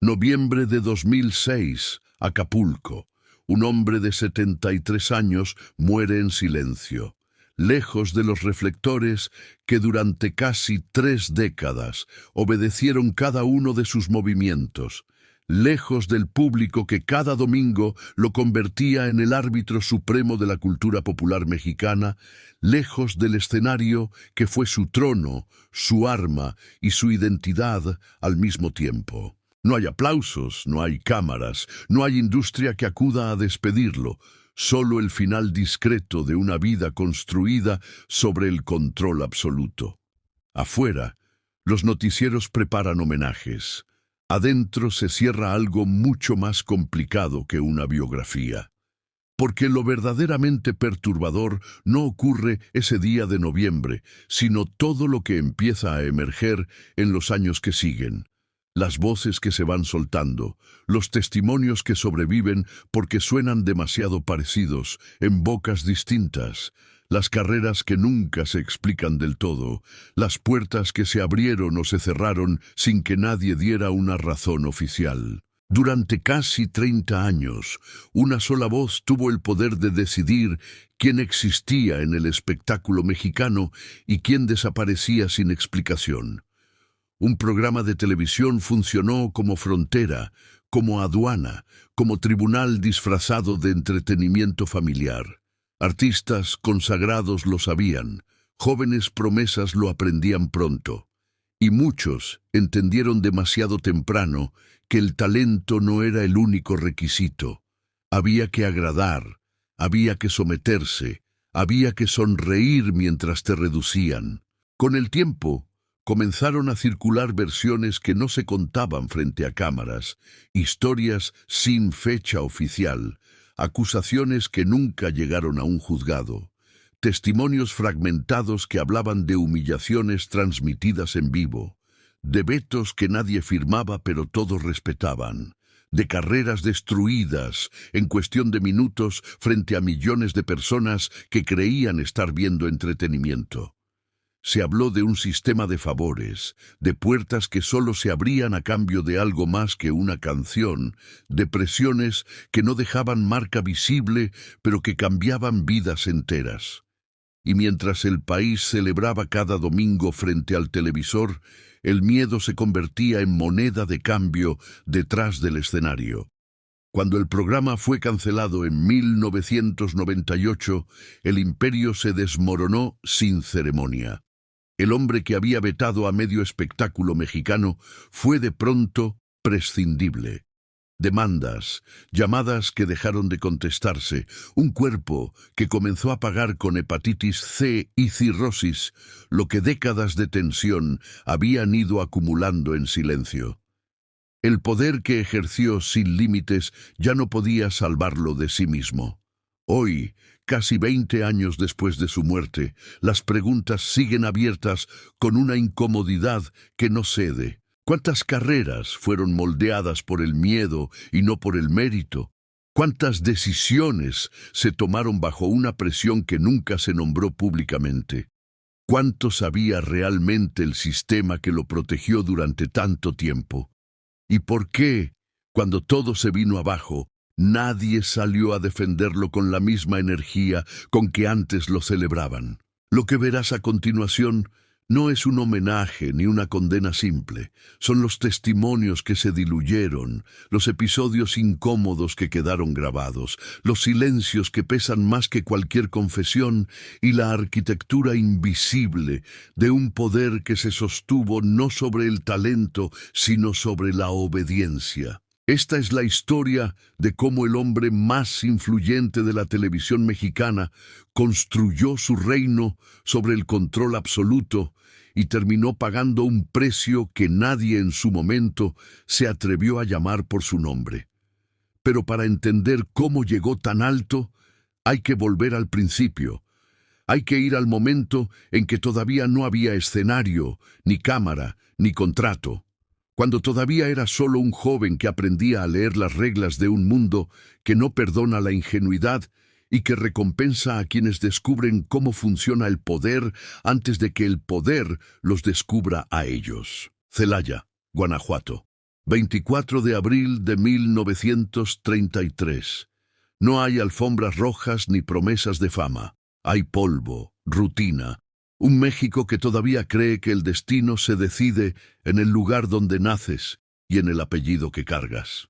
Noviembre de 2006, Acapulco. Un hombre de 73 años muere en silencio, lejos de los reflectores que durante casi 3 décadas obedecieron cada uno de sus movimientos, lejos del público que cada domingo lo convertía en el árbitro supremo de la cultura popular mexicana, lejos del escenario que fue su trono, su arma y su identidad al mismo tiempo. No hay aplausos, no hay cámaras, no hay industria que acuda a despedirlo, solo el final discreto de una vida construida sobre el control absoluto. Afuera, los noticieros preparan homenajes. Adentro se cierra algo mucho más complicado que una biografía. Porque lo verdaderamente perturbador no ocurre ese día de noviembre, sino todo lo que empieza a emerger en los años que siguen. Las voces que se van soltando, los testimonios que sobreviven porque suenan demasiado parecidos, en bocas distintas, las carreras que nunca se explican del todo, las puertas que se abrieron o se cerraron sin que nadie diera una razón oficial. Durante casi 30 años, una sola voz tuvo el poder de decidir quién existía en el espectáculo mexicano y quién desaparecía sin explicación. Un programa de televisión funcionó como frontera, como aduana, como tribunal disfrazado de entretenimiento familiar. Artistas consagrados lo sabían, jóvenes promesas lo aprendían pronto. Y muchos entendieron demasiado temprano que el talento no era el único requisito. Había que agradar, había que someterse, había que sonreír mientras te reducían. Con el tiempo, comenzaron a circular versiones que no se contaban frente a cámaras, historias sin fecha oficial, acusaciones que nunca llegaron a un juzgado, testimonios fragmentados que hablaban de humillaciones transmitidas en vivo, de vetos que nadie firmaba pero todos respetaban, de carreras destruidas en cuestión de minutos frente a millones de personas que creían estar viendo entretenimiento. Se habló de un sistema de favores, de puertas que solo se abrían a cambio de algo más que una canción, de presiones que no dejaban marca visible, pero que cambiaban vidas enteras. Y mientras el país celebraba cada domingo frente al televisor, el miedo se convertía en moneda de cambio detrás del escenario. Cuando el programa fue cancelado en 1998, el imperio se desmoronó sin ceremonia. El hombre que había vetado a medio espectáculo mexicano fue de pronto prescindible. Demandas, llamadas que dejaron de contestarse, un cuerpo que comenzó a pagar con hepatitis C y cirrosis lo que décadas de tensión habían ido acumulando en silencio. El poder que ejerció sin límites ya no podía salvarlo de sí mismo. Hoy, casi 20 años después de su muerte, las preguntas siguen abiertas con una incomodidad que no cede. ¿Cuántas carreras fueron moldeadas por el miedo y no por el mérito? ¿Cuántas decisiones se tomaron bajo una presión que nunca se nombró públicamente? ¿Cuánto sabía realmente el sistema que lo protegió durante tanto tiempo? ¿Y por qué, cuando todo se vino abajo, nadie salió a defenderlo con la misma energía con que antes lo celebraban? Lo que verás a continuación no es un homenaje ni una condena simple. Son los testimonios que se diluyeron, los episodios incómodos que quedaron grabados, los silencios que pesan más que cualquier confesión y la arquitectura invisible de un poder que se sostuvo no sobre el talento, sino sobre la obediencia. Esta es la historia de cómo el hombre más influyente de la televisión mexicana construyó su reino sobre el control absoluto y terminó pagando un precio que nadie en su momento se atrevió a llamar por su nombre. Pero para entender cómo llegó tan alto, hay que volver al principio. Hay que ir al momento en que todavía no había escenario, ni cámara, ni contrato. Cuando todavía era solo un joven que aprendía a leer las reglas de un mundo que no perdona la ingenuidad y que recompensa a quienes descubren cómo funciona el poder antes de que el poder los descubra a ellos. Celaya, Guanajuato. 24 de abril de 1933. No hay alfombras rojas ni promesas de fama. Hay polvo, rutina. Un México que todavía cree que el destino se decide en el lugar donde naces y en el apellido que cargas.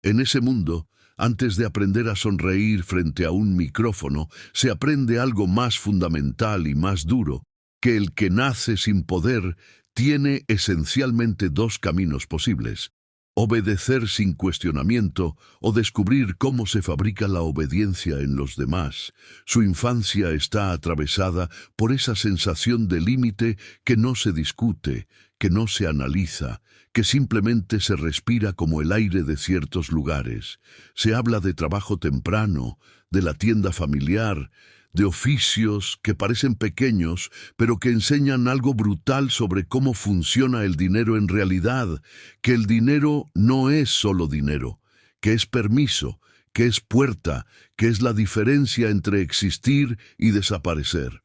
En ese mundo, antes de aprender a sonreír frente a un micrófono, se aprende algo más fundamental y más duro, que el que nace sin poder tiene esencialmente dos caminos posibles: obedecer sin cuestionamiento o descubrir cómo se fabrica la obediencia en los demás. Su infancia está atravesada por esa sensación de límite que no se discute, que no se analiza, que simplemente se respira como el aire de ciertos lugares. Se habla de trabajo temprano, de la tienda familiar, de oficios que parecen pequeños, pero que enseñan algo brutal sobre cómo funciona el dinero en realidad, que el dinero no es solo dinero, que es permiso, que es puerta, que es la diferencia entre existir y desaparecer.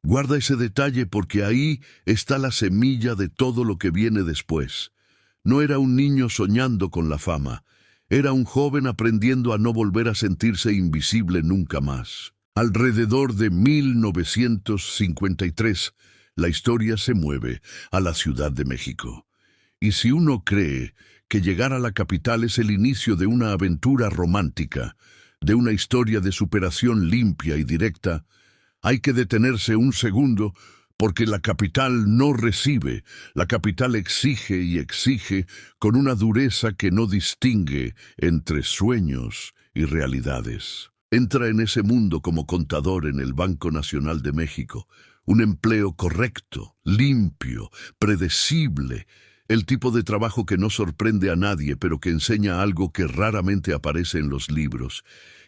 Guarda ese detalle porque ahí está la semilla de todo lo que viene después. No era un niño soñando con la fama, era un joven aprendiendo a no volver a sentirse invisible nunca más. Alrededor de 1953, la historia se mueve a la Ciudad de México. Y si uno cree que llegar a la capital es el inicio de una aventura romántica, de una historia de superación limpia y directa, hay que detenerse un segundo porque la capital no recibe, la capital exige y exige con una dureza que no distingue entre sueños y realidades. Entra en ese mundo como contador en el Banco Nacional de México, un empleo correcto, limpio, predecible, el tipo de trabajo que no sorprende a nadie, pero que enseña algo que raramente aparece en los libros,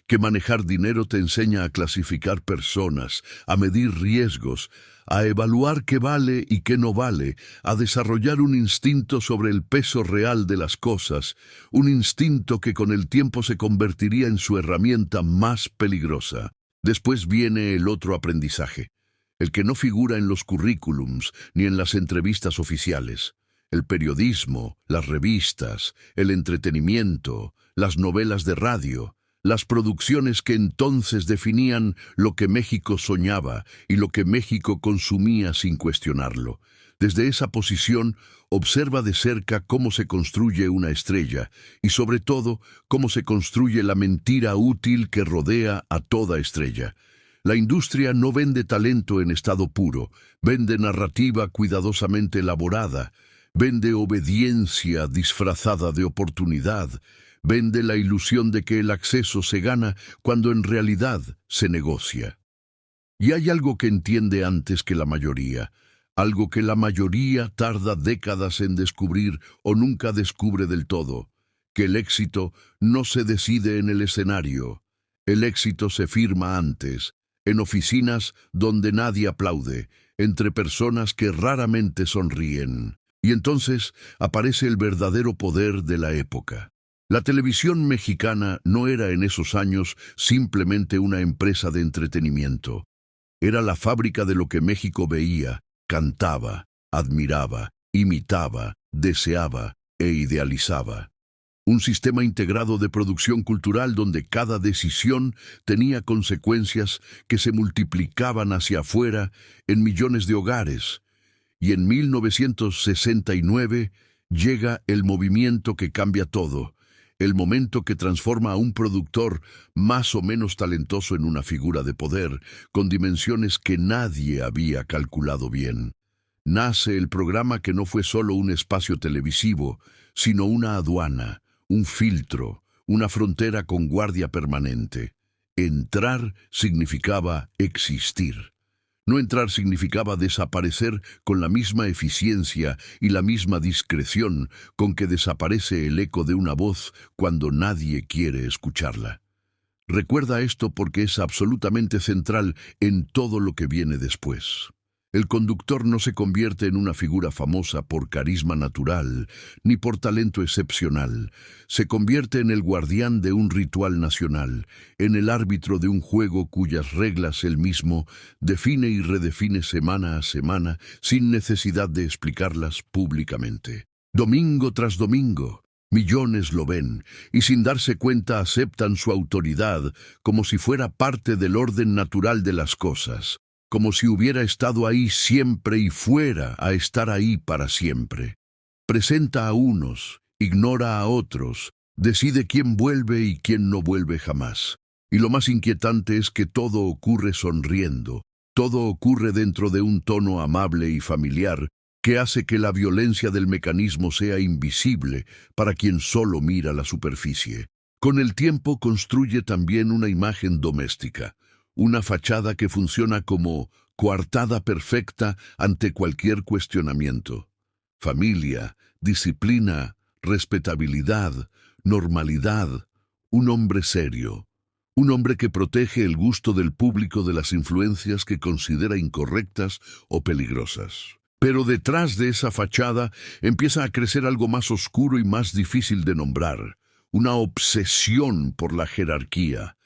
que manejar dinero te enseña a clasificar personas, a medir riesgos, a evaluar qué vale y qué no vale, a desarrollar un instinto sobre el peso real de las cosas, un instinto que con el tiempo se convertiría en su herramienta más peligrosa. Después viene el otro aprendizaje, el que no figura en los currículums ni en las entrevistas oficiales. El periodismo, las revistas, el entretenimiento, las novelas de radio, las producciones que entonces definían lo que México soñaba y lo que México consumía sin cuestionarlo. Desde esa posición, observa de cerca cómo se construye una estrella y, sobre todo, cómo se construye la mentira útil que rodea a toda estrella. La industria no vende talento en estado puro, vende narrativa cuidadosamente elaborada, vende obediencia disfrazada de oportunidad, vende la ilusión de que el acceso se gana cuando en realidad se negocia. Y hay algo que entiende antes que la mayoría, algo que la mayoría tarda décadas en descubrir o nunca descubre del todo, que el éxito no se decide en el escenario, el éxito se firma antes, en oficinas donde nadie aplaude, entre personas que raramente sonríen. Y entonces aparece el verdadero poder de la época. La televisión mexicana no era en esos años simplemente una empresa de entretenimiento. Era la fábrica de lo que México veía, cantaba, admiraba, imitaba, deseaba e idealizaba. Un sistema integrado de producción cultural donde cada decisión tenía consecuencias que se multiplicaban hacia afuera en millones de hogares. Y en 1969 llega el movimiento que cambia todo, el momento que transforma a un productor más o menos talentoso en una figura de poder, con dimensiones que nadie había calculado bien. Nace el programa que no fue solo un espacio televisivo, sino una aduana, un filtro, una frontera con guardia permanente. Entrar significaba existir. No entrar significaba desaparecer con la misma eficiencia y la misma discreción con que desaparece el eco de una voz cuando nadie quiere escucharla. Recuerda esto porque es absolutamente central en todo lo que viene después. El conductor no se convierte en una figura famosa por carisma natural, ni por talento excepcional. Se convierte en el guardián de un ritual nacional, en el árbitro de un juego cuyas reglas él mismo define y redefine semana a semana sin necesidad de explicarlas públicamente. Domingo tras domingo, millones lo ven y sin darse cuenta aceptan su autoridad como si fuera parte del orden natural de las cosas, como si hubiera estado ahí siempre y fuera a estar ahí para siempre. Presenta a unos, ignora a otros, decide quién vuelve y quién no vuelve jamás. Y lo más inquietante es que todo ocurre sonriendo, todo ocurre dentro de un tono amable y familiar que hace que la violencia del mecanismo sea invisible para quien solo mira la superficie. Con el tiempo construye también una imagen doméstica, una fachada que funciona como coartada perfecta ante cualquier cuestionamiento. Familia, disciplina, respetabilidad, normalidad, un hombre serio. Un hombre que protege el gusto del público de las influencias que considera incorrectas o peligrosas. Pero detrás de esa fachada empieza a crecer algo más oscuro y más difícil de nombrar, una obsesión por la jerarquía,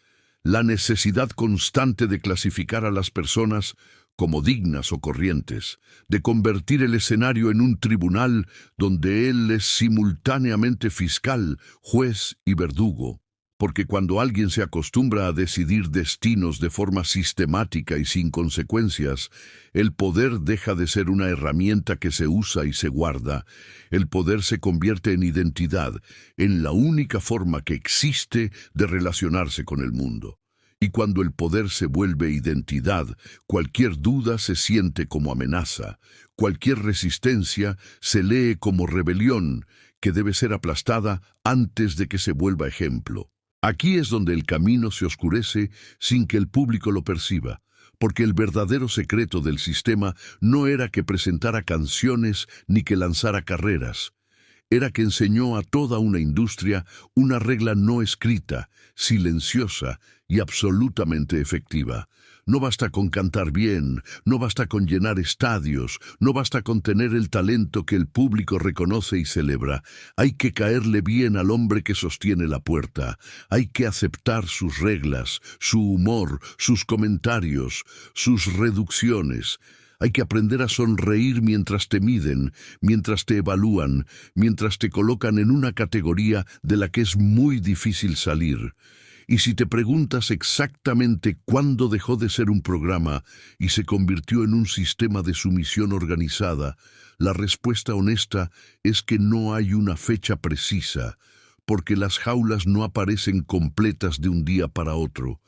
la necesidad constante de clasificar a las personas como dignas o corrientes, de convertir el escenario en un tribunal donde él es simultáneamente fiscal, juez y verdugo. Porque cuando alguien se acostumbra a decidir destinos de forma sistemática y sin consecuencias, el poder deja de ser una herramienta que se usa y se guarda. El poder se convierte en identidad, en la única forma que existe de relacionarse con el mundo. Y cuando el poder se vuelve identidad, cualquier duda se siente como amenaza, cualquier resistencia se lee como rebelión, que debe ser aplastada antes de que se vuelva ejemplo. Aquí es donde el camino se oscurece sin que el público lo perciba, porque el verdadero secreto del sistema no era que presentara canciones ni que lanzara carreras. Era que enseñó a toda una industria una regla no escrita, silenciosa y absolutamente efectiva. No basta con cantar bien, no basta con llenar estadios, no basta con tener el talento que el público reconoce y celebra. Hay que caerle bien al hombre que sostiene la puerta. Hay que aceptar sus reglas, su humor, sus comentarios, sus reducciones. Hay que aprender a sonreír mientras te miden, mientras te evalúan, mientras te colocan en una categoría de la que es muy difícil salir. Y si te preguntas exactamente cuándo dejó de ser un programa y se convirtió en un sistema de sumisión organizada, la respuesta honesta es que no hay una fecha precisa, porque las jaulas no aparecen completas de un día para otro.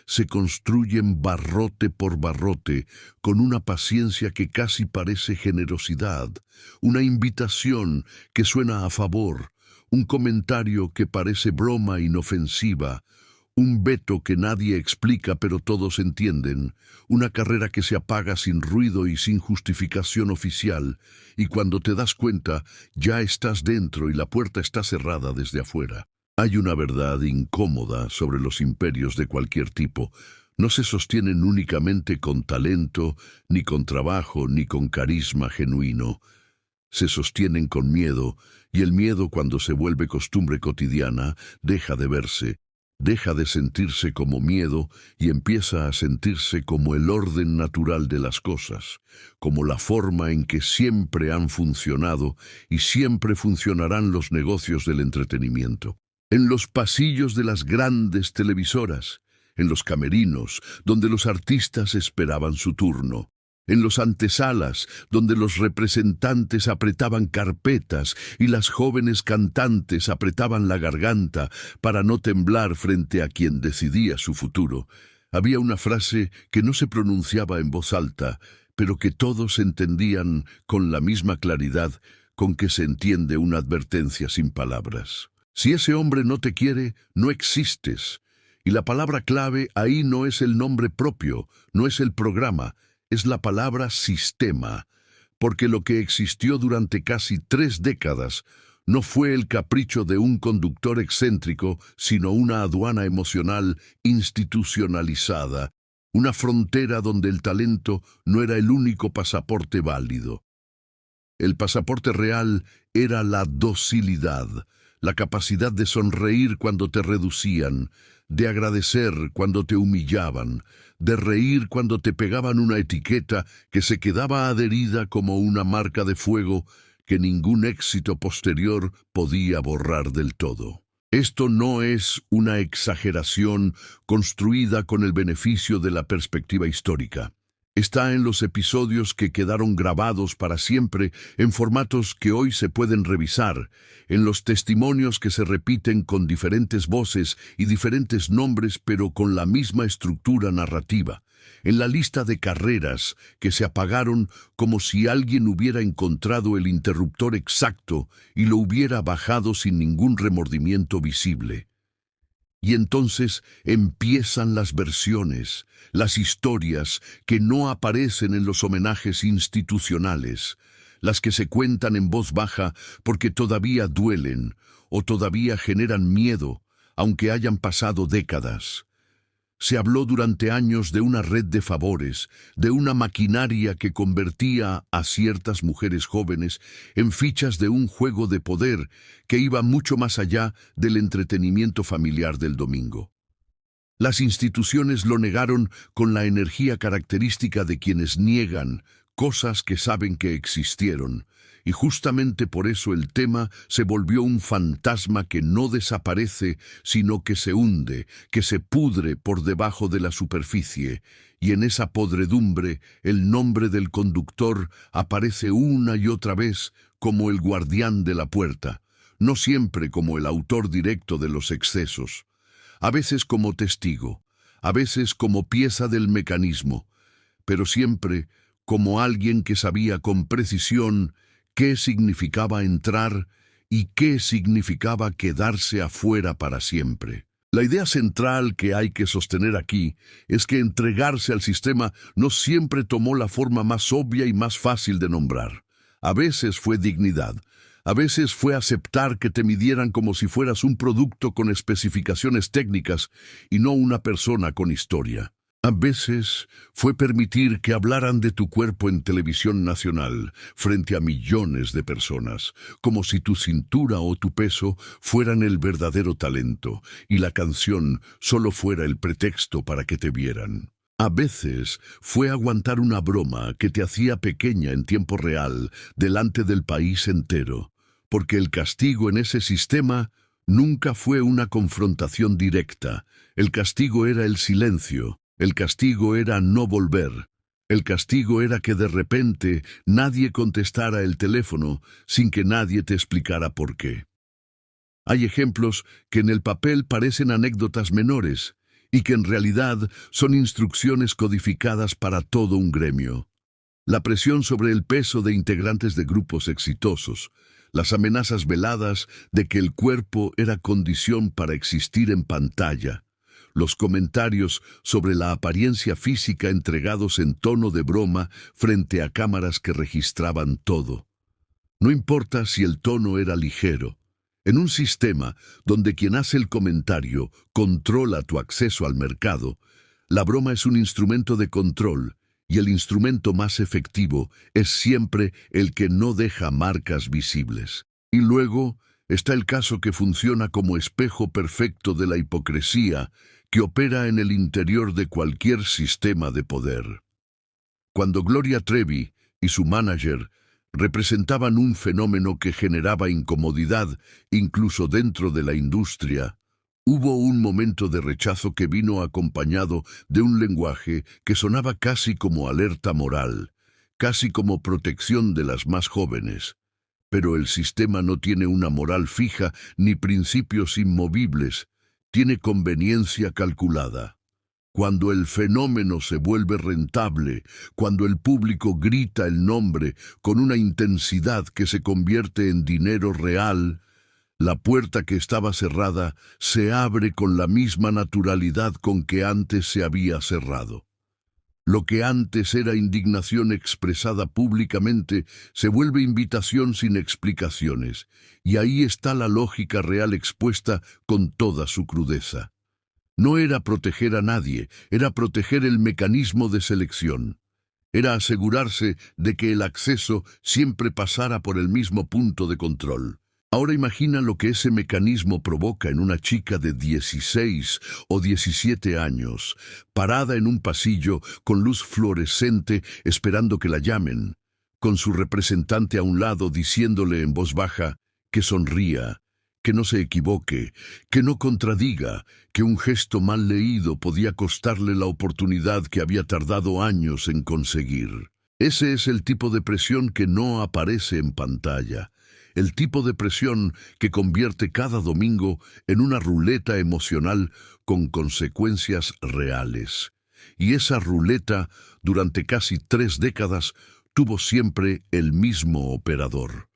Se construyen barrote por barrote, con una paciencia que casi parece generosidad, una invitación que suena a favor, un comentario que parece broma inofensiva, un veto que nadie explica pero todos entienden, una carrera que se apaga sin ruido y sin justificación oficial, y cuando te das cuenta, ya estás dentro y la puerta está cerrada desde afuera. Hay una verdad incómoda sobre los imperios de cualquier tipo. No se sostienen únicamente con talento, ni con trabajo, ni con carisma genuino. Se sostienen con miedo, y el miedo, cuando se vuelve costumbre cotidiana, deja de verse, deja de sentirse como miedo y empieza a sentirse como el orden natural de las cosas, como la forma en que siempre han funcionado y siempre funcionarán los negocios del entretenimiento. En los pasillos de las grandes televisoras, en los camerinos, donde los artistas esperaban su turno, en los antesalas, donde los representantes apretaban carpetas y las jóvenes cantantes apretaban la garganta para no temblar frente a quien decidía su futuro, había una frase que no se pronunciaba en voz alta, pero que todos entendían con la misma claridad con que se entiende una advertencia sin palabras. Si ese hombre no te quiere, no existes. Y la palabra clave ahí no es el nombre propio, no es el programa, es la palabra sistema, porque lo que existió durante casi 3 décadas no fue el capricho de un conductor excéntrico, sino una aduana emocional institucionalizada, una frontera donde el talento no era el único pasaporte válido. El pasaporte real era la docilidad, la capacidad de sonreír cuando te reducían, de agradecer cuando te humillaban, de reír cuando te pegaban una etiqueta que se quedaba adherida como una marca de fuego que ningún éxito posterior podía borrar del todo. Esto no es una exageración construida con el beneficio de la perspectiva histórica. Está en los episodios que quedaron grabados para siempre en formatos que hoy se pueden revisar, en los testimonios que se repiten con diferentes voces y diferentes nombres pero con la misma estructura narrativa, en la lista de carreras que se apagaron como si alguien hubiera encontrado el interruptor exacto y lo hubiera bajado sin ningún remordimiento visible. Y entonces empiezan las versiones, las historias que no aparecen en los homenajes institucionales, las que se cuentan en voz baja porque todavía duelen o todavía generan miedo, aunque hayan pasado décadas. Se habló durante años de una red de favores, de una maquinaria que convertía a ciertas mujeres jóvenes en fichas de un juego de poder que iba mucho más allá del entretenimiento familiar del domingo. Las instituciones lo negaron con la energía característica de quienes niegan cosas que saben que existieron, y justamente por eso el tema se volvió un fantasma que no desaparece, sino que se hunde, que se pudre por debajo de la superficie, y en esa podredumbre el nombre del conductor aparece una y otra vez como el guardián de la puerta, no siempre como el autor directo de los excesos, a veces como testigo, a veces como pieza del mecanismo, pero siempre como alguien que sabía con precisión qué significaba entrar y qué significaba quedarse afuera para siempre. La idea central que hay que sostener aquí es que entregarse al sistema no siempre tomó la forma más obvia y más fácil de nombrar. A veces fue dignidad, a veces fue aceptar que te midieran como si fueras un producto con especificaciones técnicas y no una persona con historia. A veces fue permitir que hablaran de tu cuerpo en televisión nacional frente a millones de personas, como si tu cintura o tu peso fueran el verdadero talento y la canción solo fuera el pretexto para que te vieran. A veces fue aguantar una broma que te hacía pequeña en tiempo real delante del país entero, porque el castigo en ese sistema nunca fue una confrontación directa. El castigo era el silencio. El castigo era no volver. El castigo era que de repente nadie contestara el teléfono sin que nadie te explicara por qué. Hay ejemplos que en el papel parecen anécdotas menores y que en realidad son instrucciones codificadas para todo un gremio. La presión sobre el peso de integrantes de grupos exitosos, las amenazas veladas de que el cuerpo era condición para existir en pantalla, los comentarios sobre la apariencia física entregados en tono de broma frente a cámaras que registraban todo. No importa si el tono era ligero. En un sistema donde quien hace el comentario controla tu acceso al mercado, la broma es un instrumento de control y el instrumento más efectivo es siempre el que no deja marcas visibles. Y luego está el caso que funciona como espejo perfecto de la hipocresía que opera en el interior de cualquier sistema de poder. Cuando Gloria Trevi y su manager representaban un fenómeno que generaba incomodidad incluso dentro de la industria, hubo un momento de rechazo que vino acompañado de un lenguaje que sonaba casi como alerta moral, casi como protección de las más jóvenes. Pero el sistema no tiene una moral fija ni principios inmovibles, tiene conveniencia calculada. Cuando el fenómeno se vuelve rentable, cuando el público grita el nombre con una intensidad que se convierte en dinero real, la puerta que estaba cerrada se abre con la misma naturalidad con que antes se había cerrado. Lo que antes era indignación expresada públicamente se vuelve invitación sin explicaciones, y ahí está la lógica real expuesta con toda su crudeza. No era proteger a nadie, era proteger el mecanismo de selección. Era asegurarse de que el acceso siempre pasara por el mismo punto de control. Ahora imagina lo que ese mecanismo provoca en una chica de 16 o 17 años, parada en un pasillo con luz fluorescente esperando que la llamen, con su representante a un lado diciéndole en voz baja que sonría, que no se equivoque, que no contradiga, que un gesto mal leído podía costarle la oportunidad que había tardado años en conseguir. Ese es el tipo de presión que no aparece en pantalla, el tipo de presión que convierte cada domingo en una ruleta emocional con consecuencias reales. Y esa ruleta, durante casi 3 décadas, tuvo siempre el mismo operador.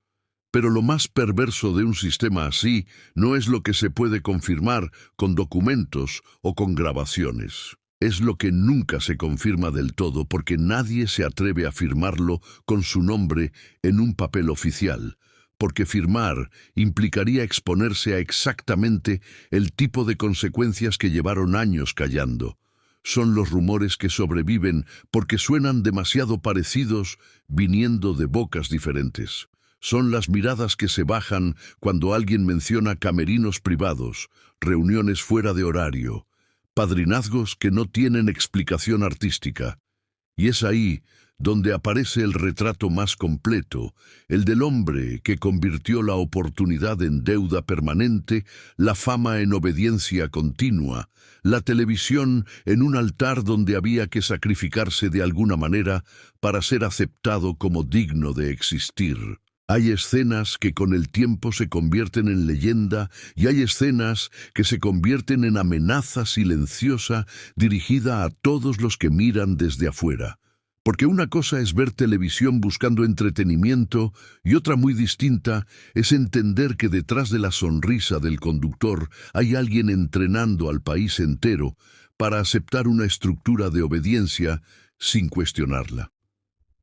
Pero lo más perverso de un sistema así no es lo que se puede confirmar con documentos o con grabaciones. Es lo que nunca se confirma del todo porque nadie se atreve a firmarlo con su nombre en un papel oficial, porque firmar implicaría exponerse a exactamente el tipo de consecuencias que llevaron años callando. Son los rumores que sobreviven porque suenan demasiado parecidos viniendo de bocas diferentes. Son las miradas que se bajan cuando alguien menciona camerinos privados, reuniones fuera de horario, padrinazgos que no tienen explicación artística. Y es ahí donde aparece el retrato más completo, el del hombre que convirtió la oportunidad en deuda permanente, la fama en obediencia continua, la televisión en un altar donde había que sacrificarse de alguna manera para ser aceptado como digno de existir. Hay escenas que con el tiempo se convierten en leyenda y hay escenas que se convierten en amenaza silenciosa dirigida a todos los que miran desde afuera. Porque una cosa es ver televisión buscando entretenimiento y otra muy distinta es entender que detrás de la sonrisa del conductor hay alguien entrenando al país entero para aceptar una estructura de obediencia sin cuestionarla.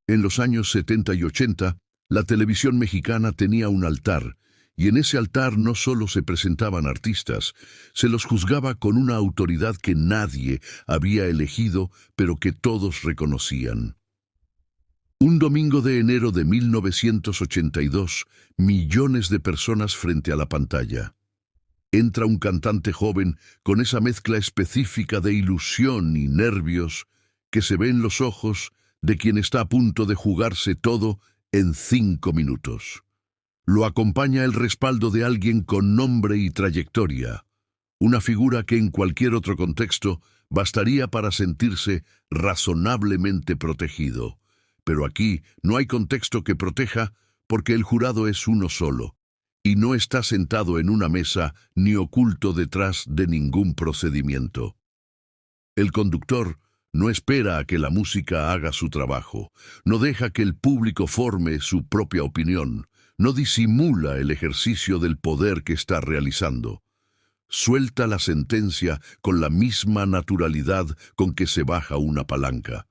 En los años 70 y 80, la televisión mexicana tenía un altar, y en ese altar no solo se presentaban artistas, se los juzgaba con una autoridad que nadie había elegido, pero que todos reconocían. Un domingo de enero de 1982, millones de personas frente a la pantalla. Entra un cantante joven con esa mezcla específica de ilusión y nervios que se ve en los ojos de quien está a punto de jugarse todo en 5 minutos. Lo acompaña el respaldo de alguien con nombre y trayectoria, una figura que en cualquier otro contexto bastaría para sentirse razonablemente protegido. Pero aquí no hay contexto que proteja porque el jurado es uno solo, y no está sentado en una mesa ni oculto detrás de ningún procedimiento. El conductor no espera a que la música haga su trabajo, no deja que el público forme su propia opinión, no disimula el ejercicio del poder que está realizando. Suelta la sentencia con la misma naturalidad con que se baja una palanca.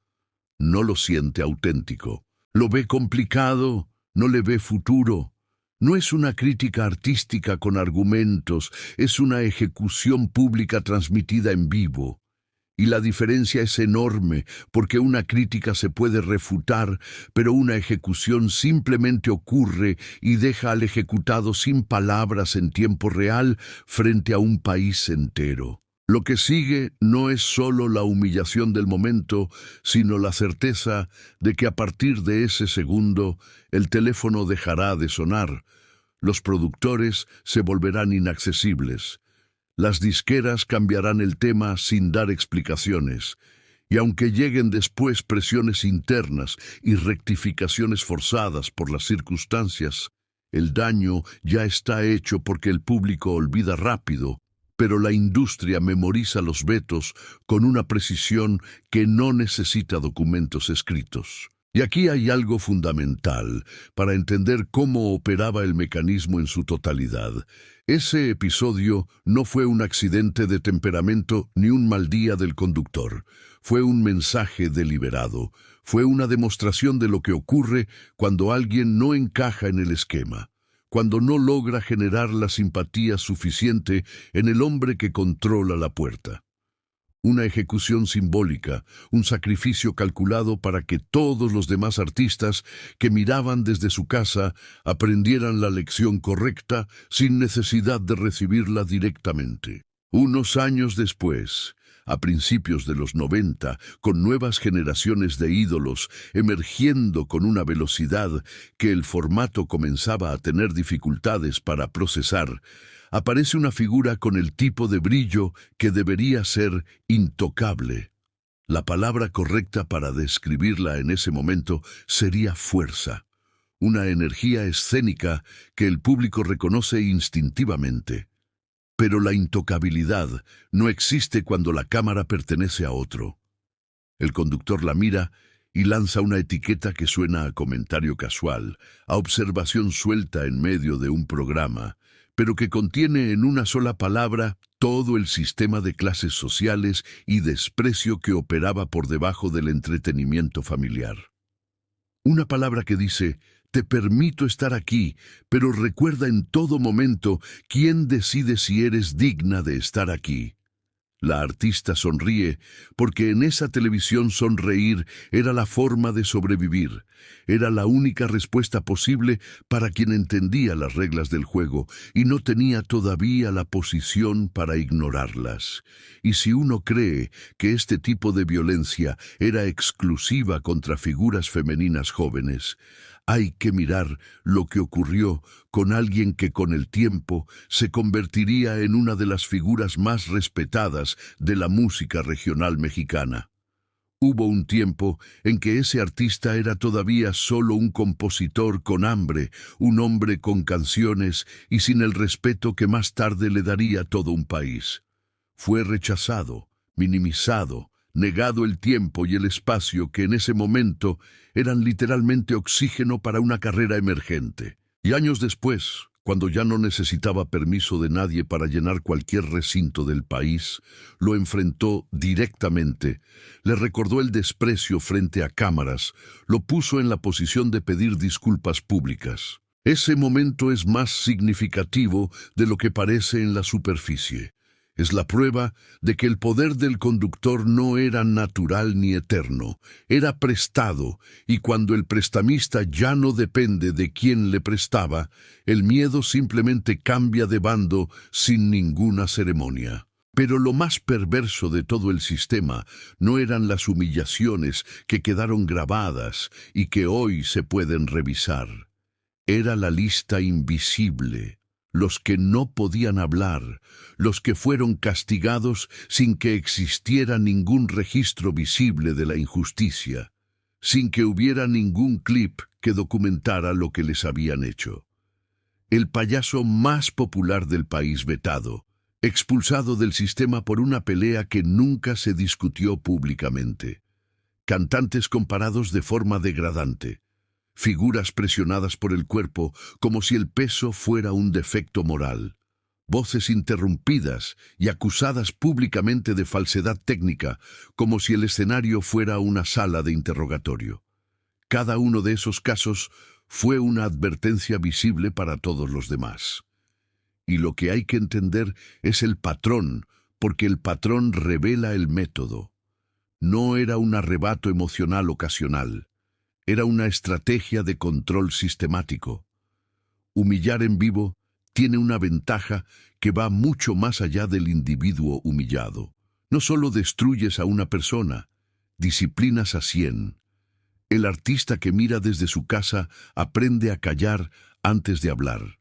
No lo siente auténtico, lo ve complicado, no le ve futuro. No es una crítica artística con argumentos, es una ejecución pública transmitida en vivo. Y la diferencia es enorme, porque una crítica se puede refutar, pero una ejecución simplemente ocurre y deja al ejecutado sin palabras en tiempo real frente a un país entero. Lo que sigue no es solo la humillación del momento, sino la certeza de que a partir de ese segundo el teléfono dejará de sonar. Los productores se volverán inaccesibles. Las disqueras cambiarán el tema sin dar explicaciones, y aunque lleguen después presiones internas y rectificaciones forzadas por las circunstancias, el daño ya está hecho porque el público olvida rápido, pero la industria memoriza los vetos con una precisión que no necesita documentos escritos. Y aquí hay algo fundamental para entender cómo operaba el mecanismo en su totalidad. Ese episodio no fue un accidente de temperamento ni un mal día del conductor. Fue un mensaje deliberado. Fue una demostración de lo que ocurre cuando alguien no encaja en el esquema, cuando no logra generar la simpatía suficiente en el hombre que controla la puerta. Una ejecución simbólica, un sacrificio calculado para que todos los demás artistas que miraban desde su casa aprendieran la lección correcta sin necesidad de recibirla directamente. Unos años después, a principios de los 90, con nuevas generaciones de ídolos emergiendo con una velocidad que el formato comenzaba a tener dificultades para procesar, aparece una figura con el tipo de brillo que debería ser intocable. La palabra correcta para describirla en ese momento sería fuerza, una energía escénica que el público reconoce instintivamente. Pero la intocabilidad no existe cuando la cámara pertenece a otro. El conductor la mira y lanza una etiqueta que suena a comentario casual, a observación suelta en medio de un programa, pero que contiene en una sola palabra todo el sistema de clases sociales y desprecio que operaba por debajo del entretenimiento familiar. Una palabra que dice: te permito estar aquí, pero recuerda en todo momento quién decide si eres digna de estar aquí. La artista sonríe porque en esa televisión sonreír era la forma de sobrevivir. Era la única respuesta posible para quien entendía las reglas del juego y no tenía todavía la posición para ignorarlas. Y si uno cree que este tipo de violencia era exclusiva contra figuras femeninas jóvenes, hay que mirar lo que ocurrió con alguien que con el tiempo se convertiría en una de las figuras más respetadas de la música regional mexicana. Hubo un tiempo en que ese artista era todavía solo un compositor con hambre, un hombre con canciones y sin el respeto que más tarde le daría todo un país. Fue rechazado, minimizado, negado el tiempo y el espacio que en ese momento eran literalmente oxígeno para una carrera emergente. Y años después, cuando ya no necesitaba permiso de nadie para llenar cualquier recinto del país, lo enfrentó directamente, le recordó el desprecio frente a cámaras, lo puso en la posición de pedir disculpas públicas. Ese momento es más significativo de lo que parece en la superficie. Es la prueba de que el poder del conductor no era natural ni eterno, era prestado, y cuando el prestamista ya no depende de quién le prestaba, el miedo simplemente cambia de bando sin ninguna ceremonia. Pero lo más perverso de todo el sistema no eran las humillaciones que quedaron grabadas y que hoy se pueden revisar. Era la lista invisible. Los que no podían hablar, los que fueron castigados sin que existiera ningún registro visible de la injusticia, sin que hubiera ningún clip que documentara lo que les habían hecho. El payaso más popular del país vetado, expulsado del sistema por una pelea que nunca se discutió públicamente. Cantantes comparados de forma degradante. Figuras presionadas por el cuerpo como si el peso fuera un defecto moral. Voces interrumpidas y acusadas públicamente de falsedad técnica, como si el escenario fuera una sala de interrogatorio. Cada uno de esos casos fue una advertencia visible para todos los demás. Y lo que hay que entender es el patrón, porque el patrón revela el método. No era un arrebato emocional ocasional. Era una estrategia de control sistemático. Humillar en vivo tiene una ventaja que va mucho más allá del individuo humillado. No solo destruyes a una persona, disciplinas a 100. El artista que mira desde su casa aprende a callar antes de hablar.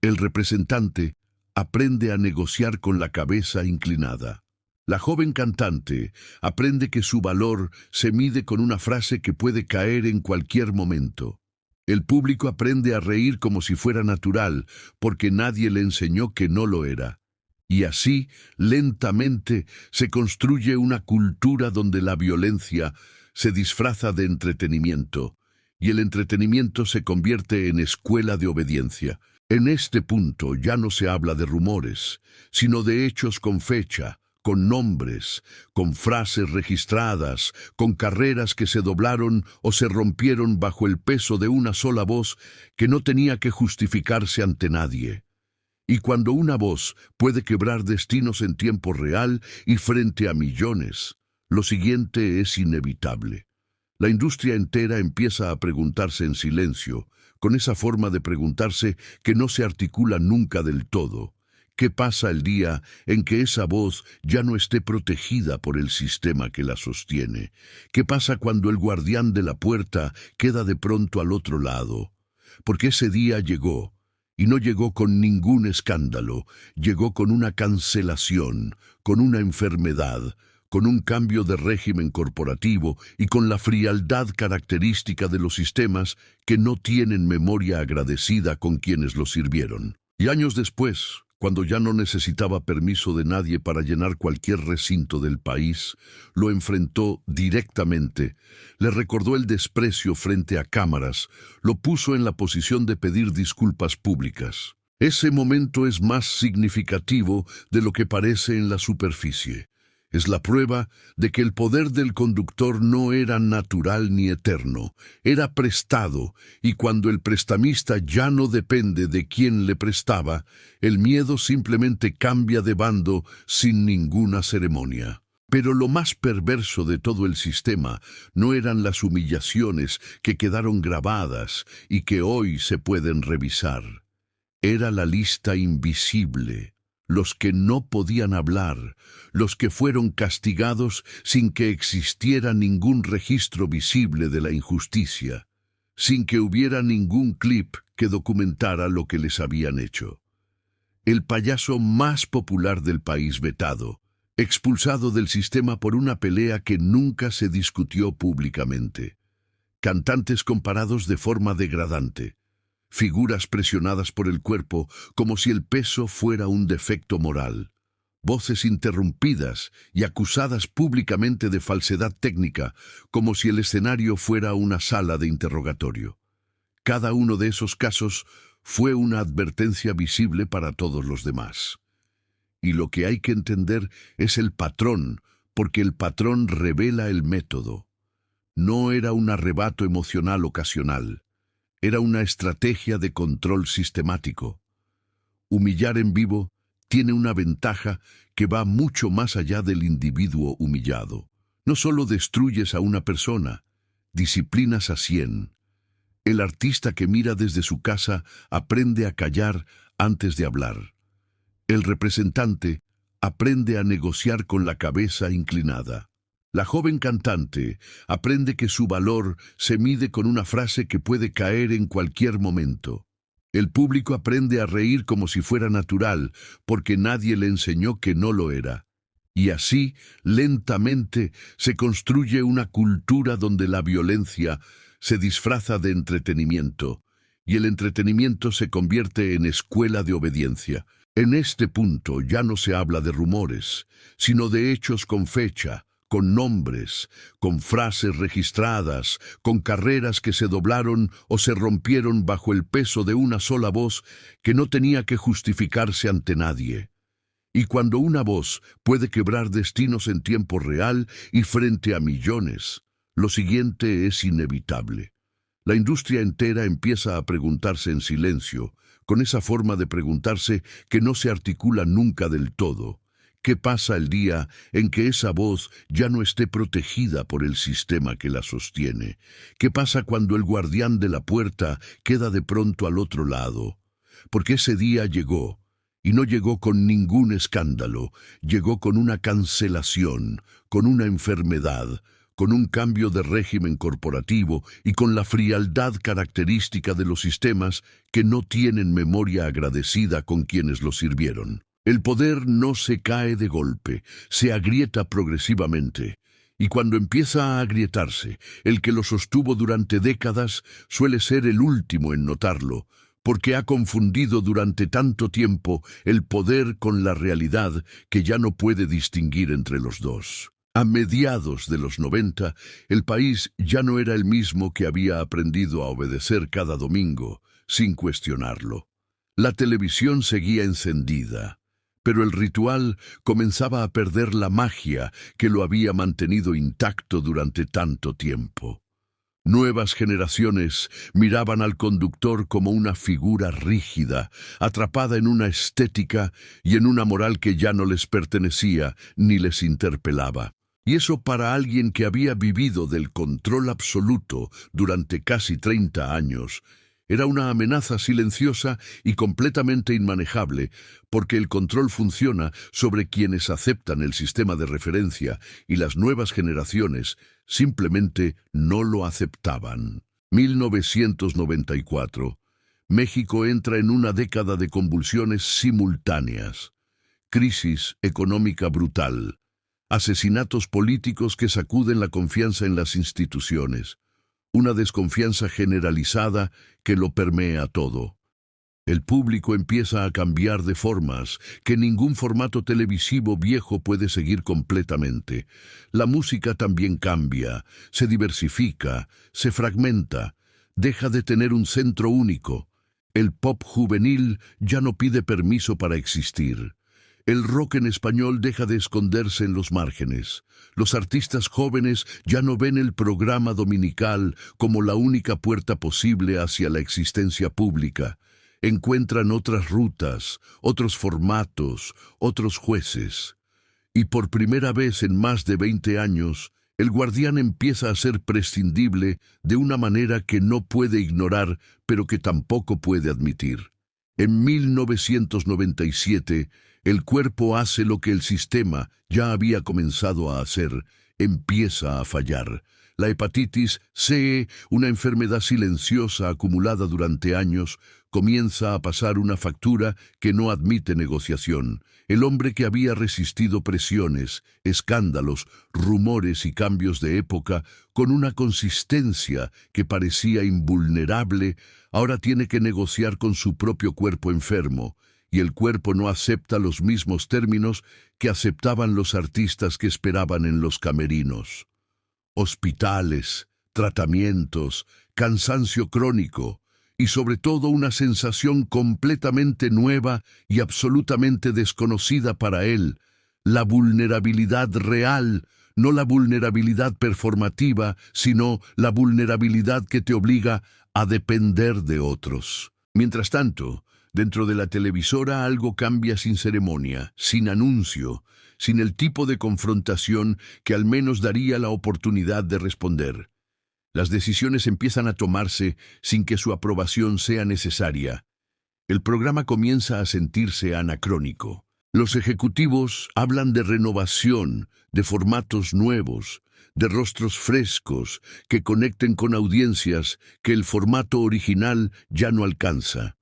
El representante aprende a negociar con la cabeza inclinada. La joven cantante aprende que su valor se mide con una frase que puede caer en cualquier momento. El público aprende a reír como si fuera natural, porque nadie le enseñó que no lo era. Y así, lentamente, se construye una cultura donde la violencia se disfraza de entretenimiento, y el entretenimiento se convierte en escuela de obediencia. En este punto ya no se habla de rumores, sino de hechos con fecha, con nombres, con frases registradas, con carreras que se doblaron o se rompieron bajo el peso de una sola voz que no tenía que justificarse ante nadie. Y cuando una voz puede quebrar destinos en tiempo real y frente a millones, lo siguiente es inevitable. La industria entera empieza a preguntarse en silencio, con esa forma de preguntarse que no se articula nunca del todo. ¿Qué pasa el día en que esa voz ya no esté protegida por el sistema que la sostiene? ¿Qué pasa cuando el guardián de la puerta queda de pronto al otro lado? Porque ese día llegó, y no llegó con ningún escándalo, llegó con una cancelación, con una enfermedad, con un cambio de régimen corporativo y con la frialdad característica de los sistemas que no tienen memoria agradecida con quienes los sirvieron. Y años después, cuando ya no necesitaba permiso de nadie para llenar cualquier recinto del país, lo enfrentó directamente, le recordó el desprecio frente a cámaras, lo puso en la posición de pedir disculpas públicas. Ese momento es más significativo de lo que parece en la superficie. Es la prueba de que el poder del conductor no era natural ni eterno, era prestado, y cuando el prestamista ya no depende de quién le prestaba, el miedo simplemente cambia de bando sin ninguna ceremonia. Pero lo más perverso de todo el sistema no eran las humillaciones que quedaron grabadas y que hoy se pueden revisar. Era la lista invisible. Los que no podían hablar, los que fueron castigados sin que existiera ningún registro visible de la injusticia, sin que hubiera ningún clip que documentara lo que les habían hecho. El payaso más popular del país vetado, expulsado del sistema por una pelea que nunca se discutió públicamente. Cantantes comparados de forma degradante. Figuras presionadas por el cuerpo como si el peso fuera un defecto moral. Voces interrumpidas y acusadas públicamente de falsedad técnica, como si el escenario fuera una sala de interrogatorio. Cada uno de esos casos fue una advertencia visible para todos los demás. Y lo que hay que entender es el patrón, porque el patrón revela el método. No era un arrebato emocional ocasional. Era una estrategia de control sistemático. Humillar en vivo tiene una ventaja que va mucho más allá del individuo humillado. No solo destruyes a una persona, disciplinas a 100. El artista que mira desde su casa aprende a callar antes de hablar. El representante aprende a negociar con la cabeza inclinada. La joven cantante aprende que su valor se mide con una frase que puede caer en cualquier momento. El público aprende a reír como si fuera natural, porque nadie le enseñó que no lo era. Y así, lentamente, se construye una cultura donde la violencia se disfraza de entretenimiento, y el entretenimiento se convierte en escuela de obediencia. En este punto ya no se habla de rumores, sino de hechos con fecha, con nombres, con frases registradas, con carreras que se doblaron o se rompieron bajo el peso de una sola voz que no tenía que justificarse ante nadie. Y cuando una voz puede quebrar destinos en tiempo real y frente a millones, lo siguiente es inevitable. La industria entera empieza a preguntarse en silencio, con esa forma de preguntarse que no se articula nunca del todo. ¿Qué pasa el día en que esa voz ya no esté protegida por el sistema que la sostiene? ¿Qué pasa cuando el guardián de la puerta queda de pronto al otro lado? Porque ese día llegó, y no llegó con ningún escándalo, llegó con una cancelación, con una enfermedad, con un cambio de régimen corporativo y con la frialdad característica de los sistemas que no tienen memoria agradecida con quienes los sirvieron. El poder no se cae de golpe, se agrieta progresivamente, y cuando empieza a agrietarse, el que lo sostuvo durante décadas suele ser el último en notarlo, porque ha confundido durante tanto tiempo el poder con la realidad que ya no puede distinguir entre los dos. A mediados de los 90, el país ya no era el mismo que había aprendido a obedecer cada domingo, sin cuestionarlo. La televisión seguía encendida, pero el ritual comenzaba a perder la magia que lo había mantenido intacto durante tanto tiempo. Nuevas generaciones miraban al conductor como una figura rígida, atrapada en una estética y en una moral que ya no les pertenecía ni les interpelaba. Y eso para alguien que había vivido del control absoluto durante casi 30 años, Era una amenaza silenciosa y completamente inmanejable, porque el control funciona sobre quienes aceptan el sistema de referencia y las nuevas generaciones simplemente no lo aceptaban. 1994. México entra en una década de convulsiones simultáneas. Crisis económica brutal. Asesinatos políticos que sacuden la confianza en las instituciones. Una desconfianza generalizada que lo permea todo. El público empieza a cambiar de formas que ningún formato televisivo viejo puede seguir completamente. La música también cambia, se diversifica, se fragmenta, deja de tener un centro único. El pop juvenil ya no pide permiso para existir. El rock en español deja de esconderse en los márgenes. Los artistas jóvenes ya no ven el programa dominical como la única puerta posible hacia la existencia pública. Encuentran otras rutas, otros formatos, otros jueces. Y por primera vez en más de 20 años, el Guardián empieza a ser prescindible de una manera que no puede ignorar, pero que tampoco puede admitir. En 1997, el cuerpo hace lo que el sistema ya había comenzado a hacer, empieza a fallar. La hepatitis C, una enfermedad silenciosa acumulada durante años, comienza a pasar una factura que no admite negociación. El hombre que había resistido presiones, escándalos, rumores y cambios de época con una consistencia que parecía invulnerable, ahora tiene que negociar con su propio cuerpo enfermo, y el cuerpo no acepta los mismos términos que aceptaban los artistas que esperaban en los camerinos. Hospitales, tratamientos, cansancio crónico y sobre todo una sensación completamente nueva y absolutamente desconocida para él, la vulnerabilidad real, no la vulnerabilidad performativa, sino la vulnerabilidad que te obliga a depender de otros. Mientras tanto, dentro de la televisora algo cambia sin ceremonia, sin anuncio, sin el tipo de confrontación que al menos daría la oportunidad de responder. Las decisiones empiezan a tomarse sin que su aprobación sea necesaria. El programa comienza a sentirse anacrónico. Los ejecutivos hablan de renovación, de formatos nuevos, de rostros frescos que conecten con audiencias que el formato original ya no alcanza.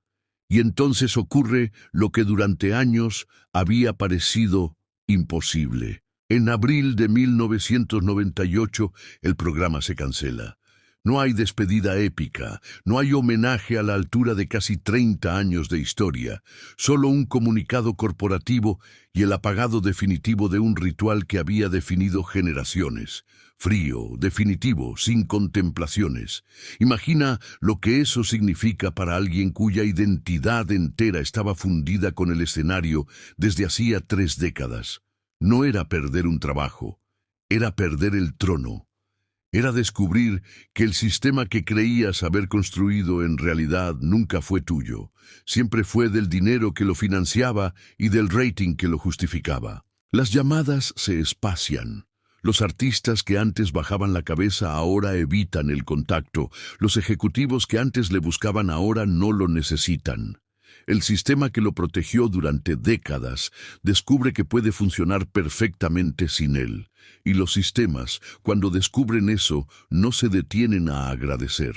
Y entonces ocurre lo que durante años había parecido imposible. En abril de 1998, el programa se cancela. No hay despedida épica, no hay homenaje a la altura de casi 30 años de historia, solo un comunicado corporativo y el apagado definitivo de un ritual que había definido generaciones. Frío, definitivo, sin contemplaciones. Imagina lo que eso significa para alguien cuya identidad entera estaba fundida con el escenario desde hacía 3 décadas. No era perder un trabajo, era perder el trono. Era descubrir que el sistema que creías haber construido en realidad nunca fue tuyo. Siempre fue del dinero que lo financiaba y del rating que lo justificaba. Las llamadas se espacian. Los artistas que antes bajaban la cabeza ahora evitan el contacto. Los ejecutivos que antes le buscaban ahora no lo necesitan. El sistema que lo protegió durante décadas descubre que puede funcionar perfectamente sin él. Y los sistemas, cuando descubren eso, no se detienen a agradecer.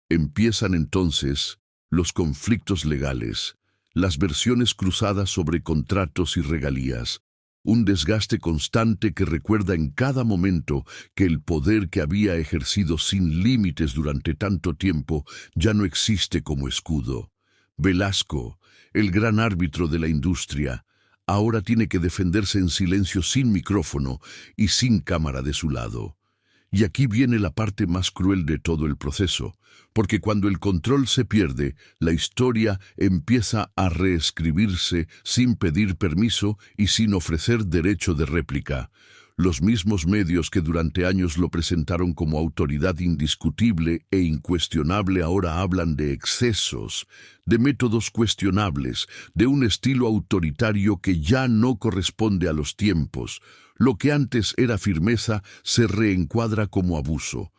Empiezan entonces los conflictos legales, las versiones cruzadas sobre contratos y regalías, un desgaste constante que recuerda en cada momento que el poder que había ejercido sin límites durante tanto tiempo ya no existe como escudo. Velasco, el gran árbitro de la industria, ahora tiene que defenderse en silencio sin micrófono y sin cámara de su lado. Y aquí viene la parte más cruel de todo el proceso, porque cuando el control se pierde, la historia empieza a reescribirse sin pedir permiso y sin ofrecer derecho de réplica. Los mismos medios que durante años lo presentaron como autoridad indiscutible e incuestionable ahora hablan de excesos, de métodos cuestionables, de un estilo autoritario que ya no corresponde a los tiempos. Lo que antes era firmeza se reencuadra como abuso.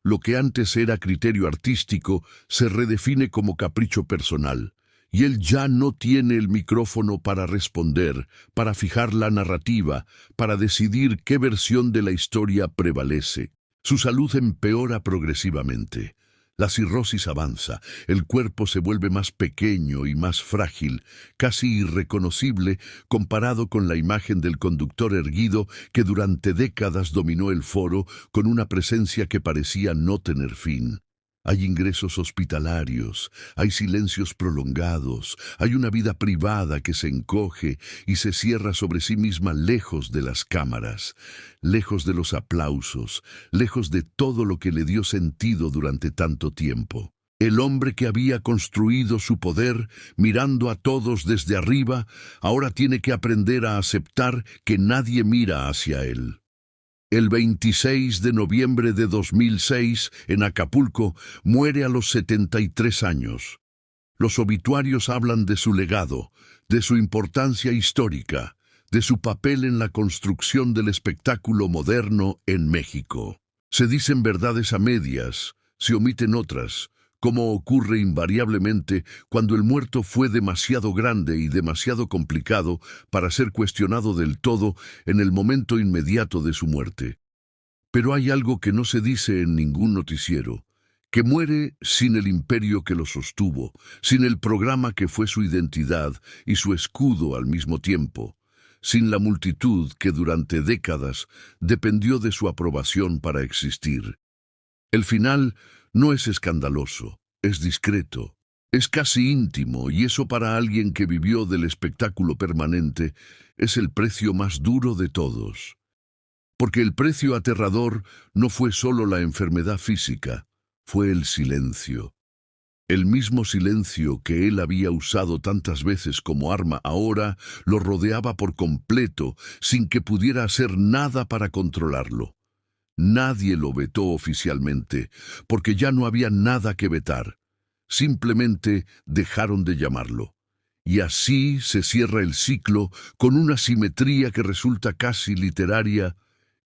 Lo que antes era criterio artístico se redefine como capricho personal. Y él ya no tiene el micrófono para responder, para fijar la narrativa, para decidir qué versión de la historia prevalece. Su salud empeora progresivamente. La cirrosis avanza, el cuerpo se vuelve más pequeño y más frágil, casi irreconocible comparado con la imagen del conductor erguido que durante décadas dominó el foro con una presencia que parecía no tener fin. Hay ingresos hospitalarios, hay silencios prolongados, hay una vida privada que se encoge y se cierra sobre sí misma lejos de las cámaras, lejos de los aplausos, lejos de todo lo que le dio sentido durante tanto tiempo. El hombre que había construido su poder, mirando a todos desde arriba, ahora tiene que aprender a aceptar que nadie mira hacia él. El 26 de noviembre de 2006, en Acapulco, muere a los 73 años. Los obituarios hablan de su legado, de su importancia histórica, de su papel en la construcción del espectáculo moderno en México. Se dicen verdades a medias, se omiten otras, como ocurre invariablemente cuando el muerto fue demasiado grande y demasiado complicado para ser cuestionado del todo en el momento inmediato de su muerte. Pero hay algo que no se dice en ningún noticiero, que muere sin el imperio que lo sostuvo, sin el programa que fue su identidad y su escudo al mismo tiempo, sin la multitud que durante décadas dependió de su aprobación para existir. El final no es escandaloso, es discreto, es casi íntimo, y eso para alguien que vivió del espectáculo permanente es el precio más duro de todos. Porque el precio aterrador no fue solo la enfermedad física, fue el silencio. El mismo silencio que él había usado tantas veces como arma ahora lo rodeaba por completo, sin que pudiera hacer nada para controlarlo. Nadie lo vetó oficialmente, porque ya no había nada que vetar. Simplemente dejaron de llamarlo. Y así se cierra el ciclo con una simetría que resulta casi literaria.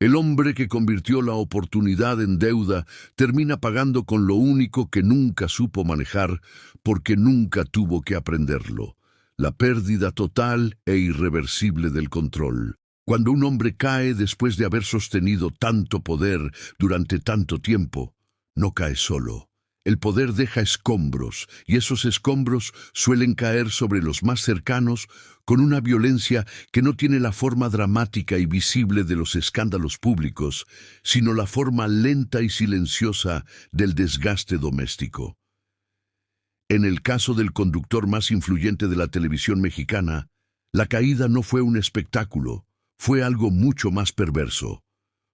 El hombre que convirtió la oportunidad en deuda termina pagando con lo único que nunca supo manejar porque nunca tuvo que aprenderlo: la pérdida total e irreversible del control. Cuando un hombre cae después de haber sostenido tanto poder durante tanto tiempo, no cae solo. El poder deja escombros, y esos escombros suelen caer sobre los más cercanos con una violencia que no tiene la forma dramática y visible de los escándalos públicos, sino la forma lenta y silenciosa del desgaste doméstico. En el caso del conductor más influyente de la televisión mexicana, la caída no fue un espectáculo, fue algo mucho más perverso.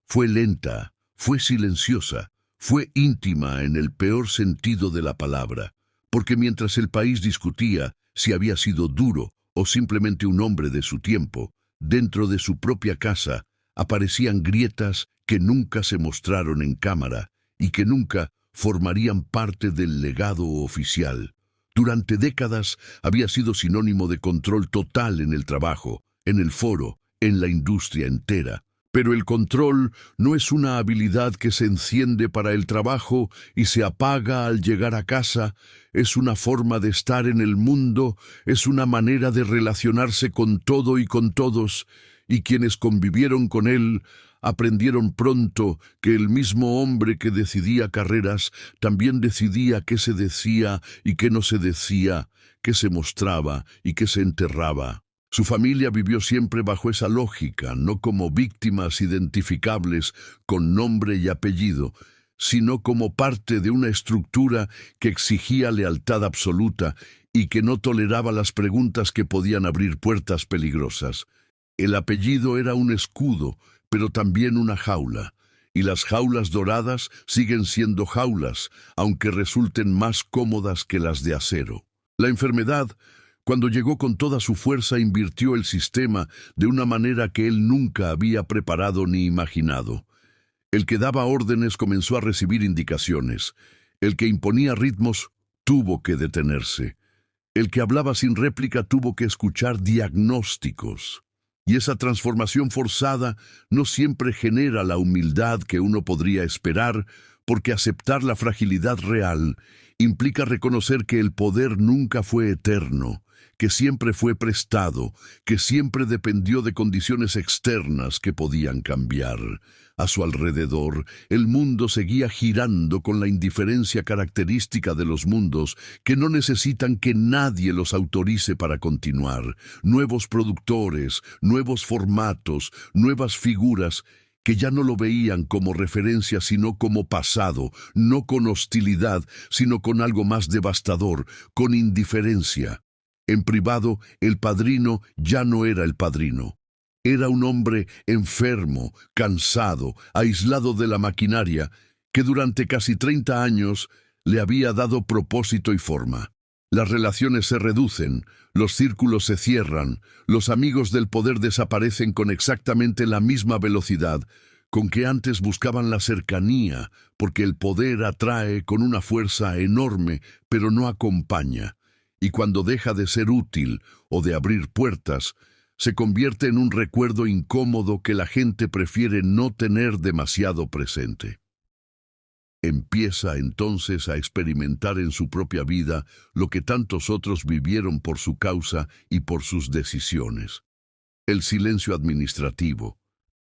Fue lenta, fue silenciosa, fue íntima en el peor sentido de la palabra, porque mientras el país discutía si había sido duro o simplemente un hombre de su tiempo, dentro de su propia casa aparecían grietas que nunca se mostraron en cámara y que nunca formarían parte del legado oficial. Durante décadas había sido sinónimo de control total en el trabajo, en el foro, en la industria entera. Pero el control no es una habilidad que se enciende para el trabajo y se apaga al llegar a casa, es una forma de estar en el mundo, es una manera de relacionarse con todo y con todos, y quienes convivieron con él aprendieron pronto que el mismo hombre que decidía carreras también decidía qué se decía y qué no se decía, qué se mostraba y qué se enterraba. Su familia vivió siempre bajo esa lógica, no como víctimas identificables con nombre y apellido, sino como parte de una estructura que exigía lealtad absoluta y que no toleraba las preguntas que podían abrir puertas peligrosas. El apellido era un escudo, pero también una jaula, y las jaulas doradas siguen siendo jaulas, aunque resulten más cómodas que las de acero. La enfermedad, cuando llegó con toda su fuerza, invirtió el sistema de una manera que él nunca había preparado ni imaginado. El que daba órdenes comenzó a recibir indicaciones. El que imponía ritmos tuvo que detenerse. El que hablaba sin réplica tuvo que escuchar diagnósticos. Y esa transformación forzada no siempre genera la humildad que uno podría esperar, porque aceptar la fragilidad real implica reconocer que el poder nunca fue eterno, que siempre fue prestado, que siempre dependió de condiciones externas que podían cambiar. A su alrededor, el mundo seguía girando con la indiferencia característica de los mundos que no necesitan que nadie los autorice para continuar. Nuevos productores, nuevos formatos, nuevas figuras que ya no lo veían como referencia sino como pasado, no con hostilidad, sino con algo más devastador, con indiferencia. En privado, el padrino ya no era el padrino. Era un hombre enfermo, cansado, aislado de la maquinaria, que durante casi 30 años le había dado propósito y forma. Las relaciones se reducen, los círculos se cierran, los amigos del poder desaparecen con exactamente la misma velocidad con que antes buscaban la cercanía, porque el poder atrae con una fuerza enorme, pero no acompaña. Y cuando deja de ser útil o de abrir puertas, se convierte en un recuerdo incómodo que la gente prefiere no tener demasiado presente. Empieza entonces a experimentar en su propia vida lo que tantos otros vivieron por su causa y por sus decisiones. El silencio administrativo,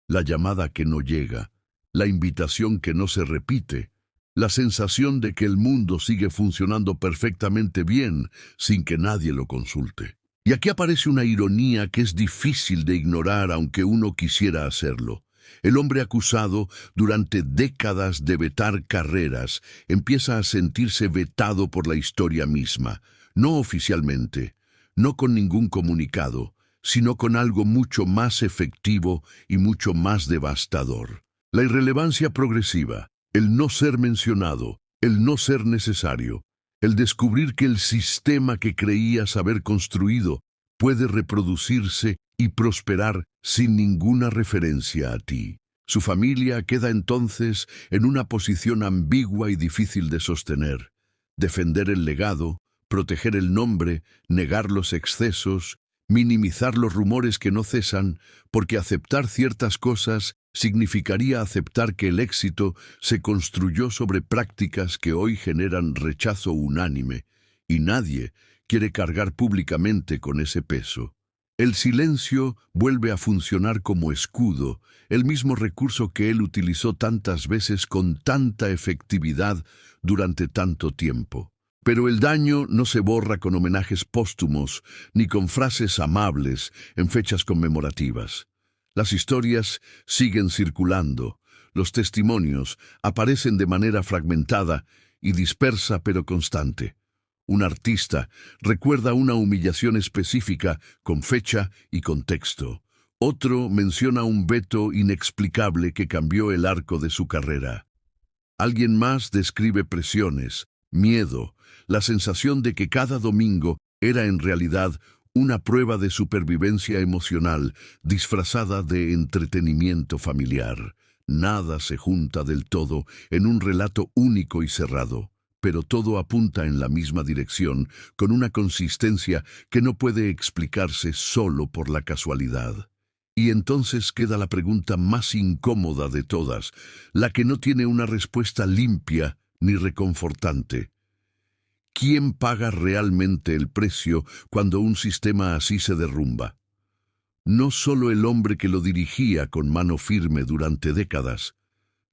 la llamada que no llega, la invitación que no se repite, la sensación de que el mundo sigue funcionando perfectamente bien sin que nadie lo consulte. Y aquí aparece una ironía que es difícil de ignorar aunque uno quisiera hacerlo. El hombre acusado durante décadas de vetar carreras empieza a sentirse vetado por la historia misma, no oficialmente, no con ningún comunicado, sino con algo mucho más efectivo y mucho más devastador. La irrelevancia progresiva, el no ser mencionado, el no ser necesario, el descubrir que el sistema que creías haber construido puede reproducirse y prosperar sin ninguna referencia a ti. Su familia queda entonces en una posición ambigua y difícil de sostener. Defender el legado, proteger el nombre, negar los excesos, minimizar los rumores que no cesan, porque aceptar ciertas cosas significaría aceptar que el éxito se construyó sobre prácticas que hoy generan rechazo unánime, y nadie quiere cargar públicamente con ese peso. El silencio vuelve a funcionar como escudo, el mismo recurso que él utilizó tantas veces con tanta efectividad durante tanto tiempo. Pero el daño no se borra con homenajes póstumos ni con frases amables en fechas conmemorativas. Las historias siguen circulando, los testimonios aparecen de manera fragmentada y dispersa pero constante. Un artista recuerda una humillación específica con fecha y contexto. Otro menciona un veto inexplicable que cambió el arco de su carrera. Alguien más describe presiones, miedo, la sensación de que cada domingo era en realidad una prueba de supervivencia emocional disfrazada de entretenimiento familiar. Nada se junta del todo en un relato único y cerrado, pero todo apunta en la misma dirección, con una consistencia que no puede explicarse solo por la casualidad. Y entonces queda la pregunta más incómoda de todas, la que no tiene una respuesta limpia ni reconfortante. ¿Quién paga realmente el precio cuando un sistema así se derrumba? No solo el hombre que lo dirigía con mano firme durante décadas,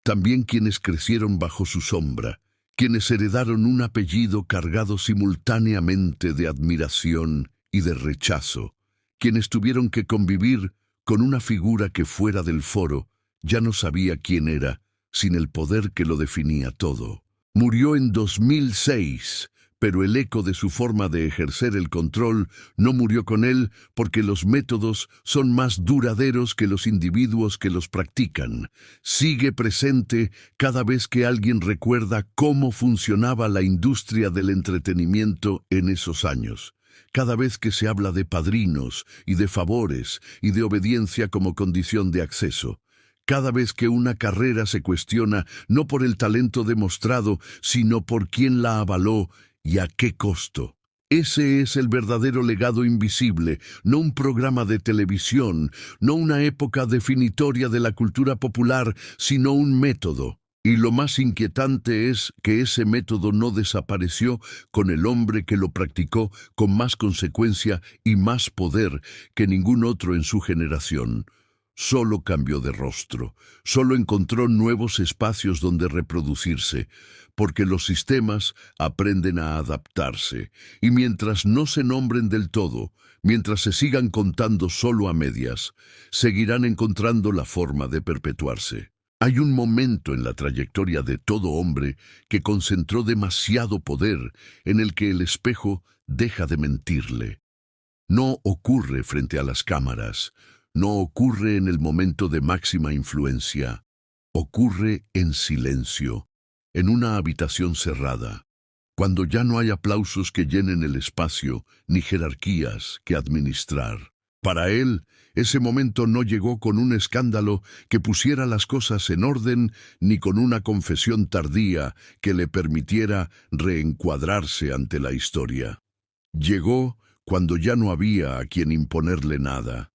también quienes crecieron bajo su sombra, quienes heredaron un apellido cargado simultáneamente de admiración y de rechazo, quienes tuvieron que convivir con una figura que fuera del foro ya no sabía quién era, sin el poder que lo definía todo. Murió en 2006, pero el eco de su forma de ejercer el control no murió con él porque los métodos son más duraderos que los individuos que los practican. Sigue presente cada vez que alguien recuerda cómo funcionaba la industria del entretenimiento en esos años. Cada vez que se habla de padrinos y de favores y de obediencia como condición de acceso. Cada vez que una carrera se cuestiona no por el talento demostrado, sino por quién la avaló y a qué costo. Ese es el verdadero legado invisible, no un programa de televisión, no una época definitoria de la cultura popular, sino un método. Y lo más inquietante es que ese método no desapareció con el hombre que lo practicó con más consecuencia y más poder que ningún otro en su generación. Solo cambió de rostro, solo encontró nuevos espacios donde reproducirse, porque los sistemas aprenden a adaptarse, y mientras no se nombren del todo, mientras se sigan contando solo a medias, seguirán encontrando la forma de perpetuarse. Hay un momento en la trayectoria de todo hombre que concentró demasiado poder en el que el espejo deja de mentirle. No ocurre frente a las cámaras, no ocurre en el momento de máxima influencia, ocurre en silencio, en una habitación cerrada, cuando ya no hay aplausos que llenen el espacio, ni jerarquías que administrar. Para él, ese momento no llegó con un escándalo que pusiera las cosas en orden, ni con una confesión tardía que le permitiera reencuadrarse ante la historia. Llegó cuando ya no había a quien imponerle nada,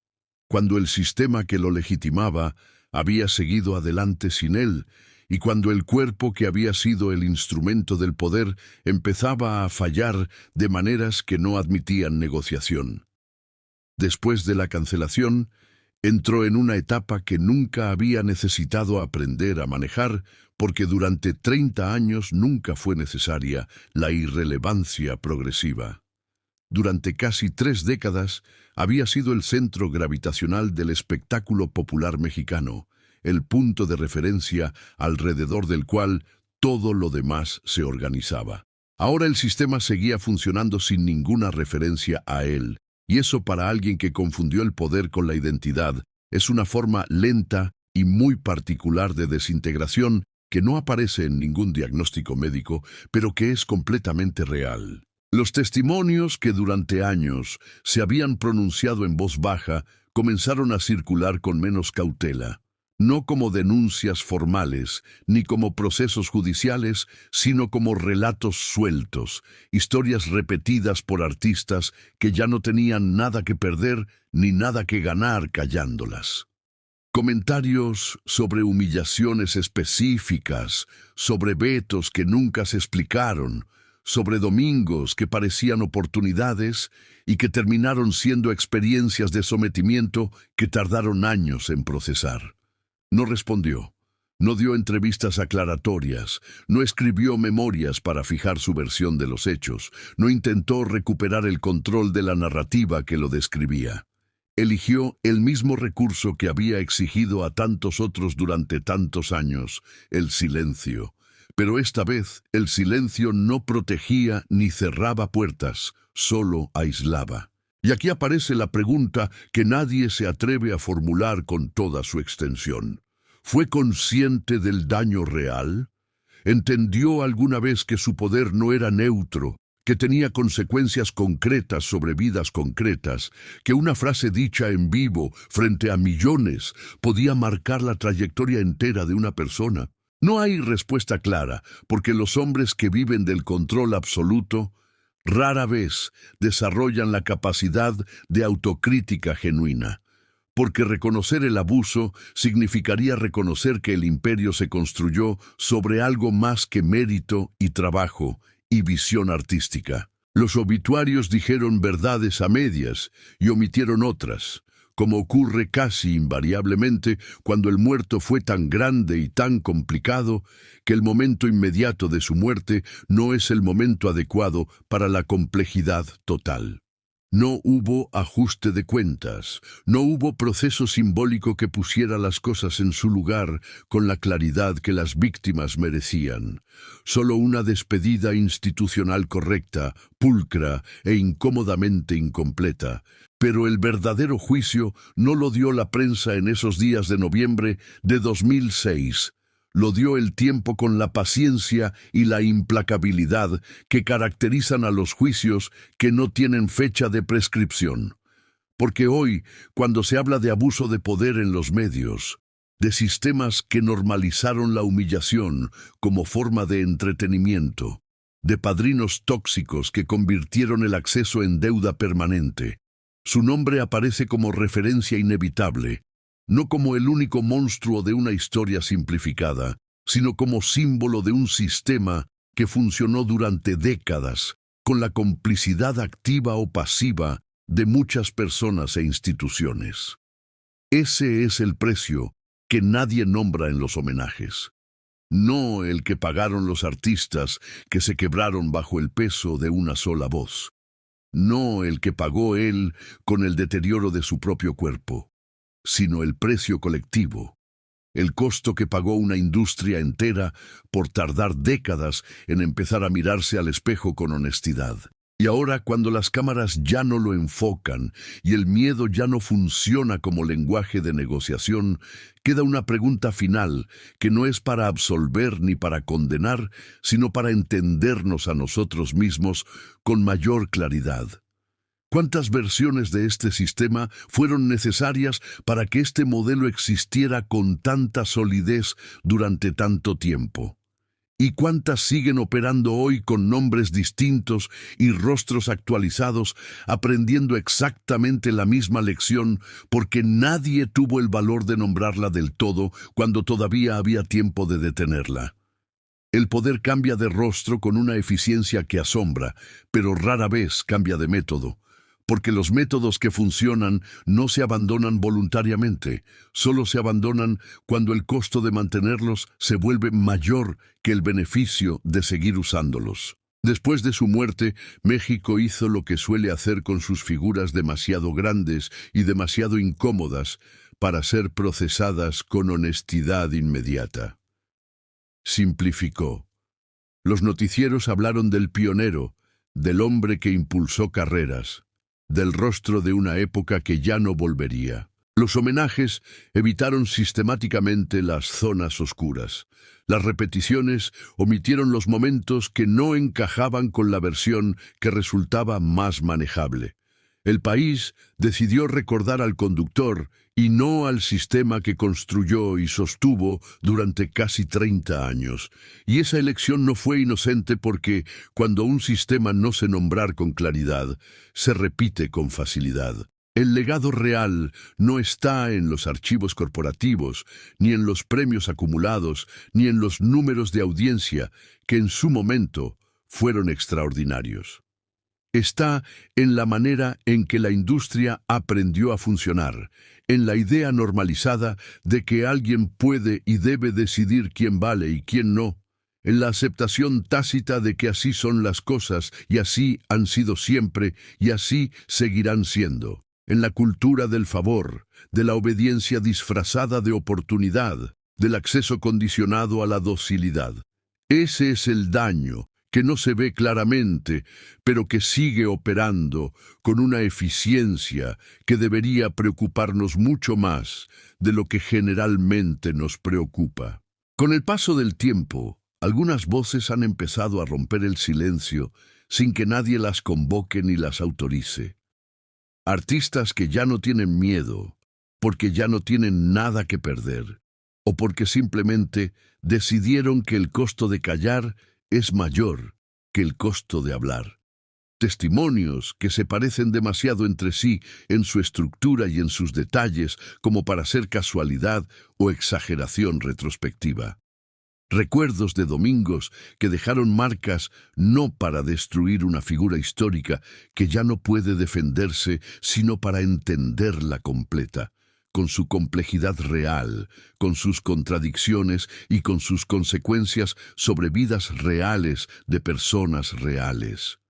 cuando el sistema que lo legitimaba había seguido adelante sin él, y cuando el cuerpo que había sido el instrumento del poder empezaba a fallar de maneras que no admitían negociación. Después de la cancelación, entró en una etapa que nunca había necesitado aprender a manejar, porque durante 30 años nunca fue necesaria la irrelevancia progresiva. Durante casi 3 décadas había sido el centro gravitacional del espectáculo popular mexicano, el punto de referencia alrededor del cual todo lo demás se organizaba. Ahora el sistema seguía funcionando sin ninguna referencia a él, y eso para alguien que confundió el poder con la identidad es una forma lenta y muy particular de desintegración que no aparece en ningún diagnóstico médico, pero que es completamente real. Los testimonios que durante años se habían pronunciado en voz baja comenzaron a circular con menos cautela, no como denuncias formales ni como procesos judiciales, sino como relatos sueltos, historias repetidas por artistas que ya no tenían nada que perder ni nada que ganar callándolas. Comentarios sobre humillaciones específicas, sobre vetos que nunca se explicaron, sobre domingos que parecían oportunidades y que terminaron siendo experiencias de sometimiento que tardaron años en procesar. No respondió, no dio entrevistas aclaratorias, no escribió memorias para fijar su versión de los hechos, no intentó recuperar el control de la narrativa que lo describía. Eligió el mismo recurso que había exigido a tantos otros durante tantos años, el silencio. Pero esta vez el silencio no protegía ni cerraba puertas, solo aislaba. Y aquí aparece la pregunta que nadie se atreve a formular con toda su extensión. ¿Fue consciente del daño real? ¿Entendió alguna vez que su poder no era neutro, que tenía consecuencias concretas sobre vidas concretas, que una frase dicha en vivo frente a millones podía marcar la trayectoria entera de una persona? No hay respuesta clara, porque los hombres que viven del control absoluto rara vez desarrollan la capacidad de autocrítica genuina, porque reconocer el abuso significaría reconocer que el imperio se construyó sobre algo más que mérito y trabajo y visión artística. Los obituarios dijeron verdades a medias y omitieron otras, como ocurre casi invariablemente cuando el muerto fue tan grande y tan complicado que el momento inmediato de su muerte no es el momento adecuado para la complejidad total. No hubo ajuste de cuentas, no hubo proceso simbólico que pusiera las cosas en su lugar con la claridad que las víctimas merecían. Solo una despedida institucional correcta, pulcra e incómodamente incompleta. Pero el verdadero juicio no lo dio la prensa en esos días de noviembre de 2006. Lo dio el tiempo con la paciencia y la implacabilidad que caracterizan a los juicios que no tienen fecha de prescripción. Porque hoy, cuando se habla de abuso de poder en los medios, de sistemas que normalizaron la humillación como forma de entretenimiento, de padrinos tóxicos que convirtieron el acceso en deuda permanente, su nombre aparece como referencia inevitable, no como el único monstruo de una historia simplificada, sino como símbolo de un sistema que funcionó durante décadas, con la complicidad activa o pasiva de muchas personas e instituciones. Ese es el precio que nadie nombra en los homenajes. No el que pagaron los artistas que se quebraron bajo el peso de una sola voz. No el que pagó él con el deterioro de su propio cuerpo, sino el precio colectivo, el costo que pagó una industria entera por tardar décadas en empezar a mirarse al espejo con honestidad. Y ahora, cuando las cámaras ya no lo enfocan y el miedo ya no funciona como lenguaje de negociación, queda una pregunta final que no es para absolver ni para condenar, sino para entendernos a nosotros mismos con mayor claridad. ¿Cuántas versiones de este sistema fueron necesarias para que este modelo existiera con tanta solidez durante tanto tiempo? ¿Y cuántas siguen operando hoy con nombres distintos y rostros actualizados, aprendiendo exactamente la misma lección porque nadie tuvo el valor de nombrarla del todo cuando todavía había tiempo de detenerla? El poder cambia de rostro con una eficiencia que asombra, pero rara vez cambia de método. Porque los métodos que funcionan no se abandonan voluntariamente, solo se abandonan cuando el costo de mantenerlos se vuelve mayor que el beneficio de seguir usándolos. Después de su muerte, México hizo lo que suele hacer con sus figuras demasiado grandes y demasiado incómodas para ser procesadas con honestidad inmediata. Simplificó. Los noticieros hablaron del pionero, del hombre que impulsó carreras, del rostro de una época que ya no volvería. Los homenajes evitaron sistemáticamente las zonas oscuras. Las repeticiones omitieron los momentos que no encajaban con la versión que resultaba más manejable. El país decidió recordar al conductor y no al sistema que construyó y sostuvo durante casi 30 años. Y esa elección no fue inocente porque, cuando un sistema no se nombrar con claridad, se repite con facilidad. El legado real no está en los archivos corporativos, ni en los premios acumulados, ni en los números de audiencia, que en su momento fueron extraordinarios. Está en la manera en que la industria aprendió a funcionar, en la idea normalizada de que alguien puede y debe decidir quién vale y quién no, en la aceptación tácita de que así son las cosas y así han sido siempre y así seguirán siendo, en la cultura del favor, de la obediencia disfrazada de oportunidad, del acceso condicionado a la docilidad. Ese es el daño que no se ve claramente, pero que sigue operando con una eficiencia que debería preocuparnos mucho más de lo que generalmente nos preocupa. Con el paso del tiempo, algunas voces han empezado a romper el silencio sin que nadie las convoque ni las autorice. Artistas que ya no tienen miedo, porque ya no tienen nada que perder, o porque simplemente decidieron que el costo de callar es mayor que el costo de hablar. Testimonios que se parecen demasiado entre sí en su estructura y en sus detalles como para ser casualidad o exageración retrospectiva. Recuerdos de domingos que dejaron marcas no para destruir una figura histórica que ya no puede defenderse, sino para entenderla completa, con su complejidad real, con sus contradicciones y con sus consecuencias sobre vidas reales de personas reales.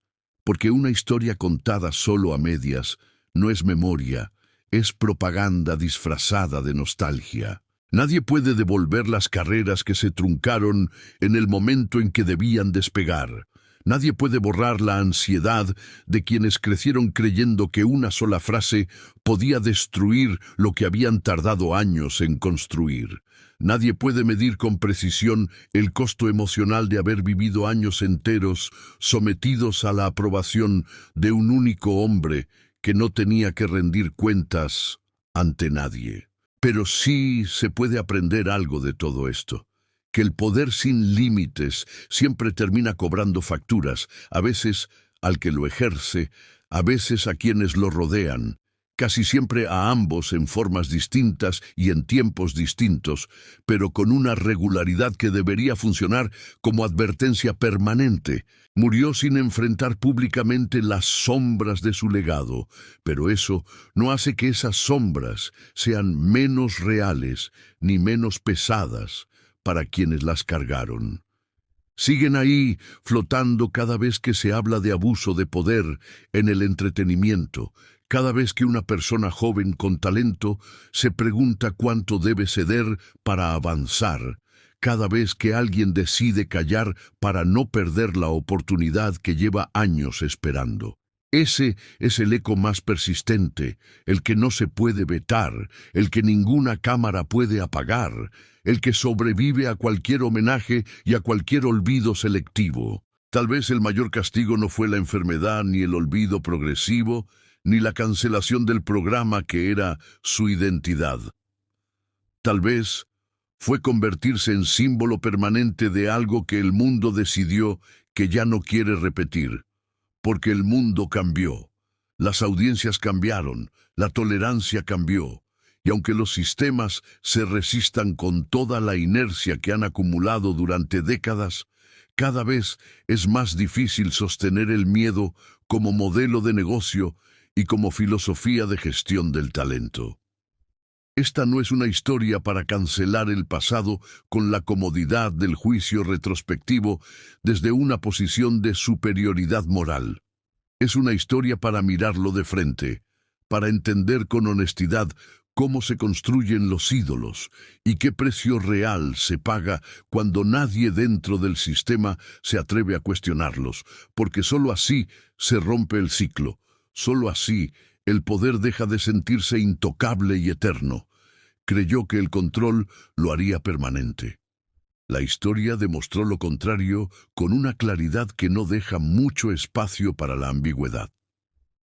Porque una historia contada solo a medias no es memoria, es propaganda disfrazada de nostalgia. Nadie puede devolver las carreras que se truncaron en el momento en que debían despegar. Nadie puede borrar la ansiedad de quienes crecieron creyendo que una sola frase podía destruir lo que habían tardado años en construir. Nadie puede medir con precisión el costo emocional de haber vivido años enteros sometidos a la aprobación de un único hombre que no tenía que rendir cuentas ante nadie. Pero sí se puede aprender algo de todo esto. Que el poder sin límites siempre termina cobrando facturas, a veces al que lo ejerce, a veces a quienes lo rodean, casi siempre a ambos en formas distintas y en tiempos distintos, pero con una regularidad que debería funcionar como advertencia permanente. Murió sin enfrentar públicamente las sombras de su legado, pero eso no hace que esas sombras sean menos reales ni menos pesadas para quienes las cargaron. Siguen ahí, flotando cada vez que se habla de abuso de poder en el entretenimiento, cada vez que una persona joven con talento se pregunta cuánto debe ceder para avanzar, cada vez que alguien decide callar para no perder la oportunidad que lleva años esperando. Ese es el eco más persistente, el que no se puede vetar, el que ninguna cámara puede apagar, el que sobrevive a cualquier homenaje y a cualquier olvido selectivo. Tal vez el mayor castigo no fue la enfermedad ni el olvido progresivo, ni la cancelación del programa que era su identidad. Tal vez fue convertirse en símbolo permanente de algo que el mundo decidió que ya no quiere repetir. Porque el mundo cambió, las audiencias cambiaron, la tolerancia cambió, y aunque los sistemas se resistan con toda la inercia que han acumulado durante décadas, cada vez es más difícil sostener el miedo como modelo de negocio y como filosofía de gestión del talento. Esta no es una historia para cancelar el pasado con la comodidad del juicio retrospectivo desde una posición de superioridad moral. Es una historia para mirarlo de frente, para entender con honestidad cómo se construyen los ídolos y qué precio real se paga cuando nadie dentro del sistema se atreve a cuestionarlos, porque sólo así se rompe el ciclo, sólo así el poder deja de sentirse intocable y eterno. Creyó que el control lo haría permanente. La historia demostró lo contrario con una claridad que no deja mucho espacio para la ambigüedad.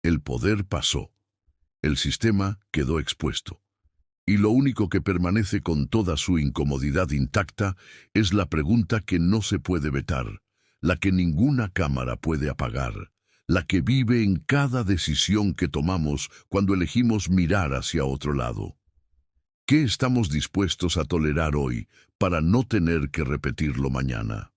El poder pasó. El sistema quedó expuesto. Y lo único que permanece con toda su incomodidad intacta es la pregunta que no se puede vetar, la que ninguna cámara puede apagar, la que vive en cada decisión que tomamos cuando elegimos mirar hacia otro lado. ¿Qué estamos dispuestos a tolerar hoy para no tener que repetirlo mañana?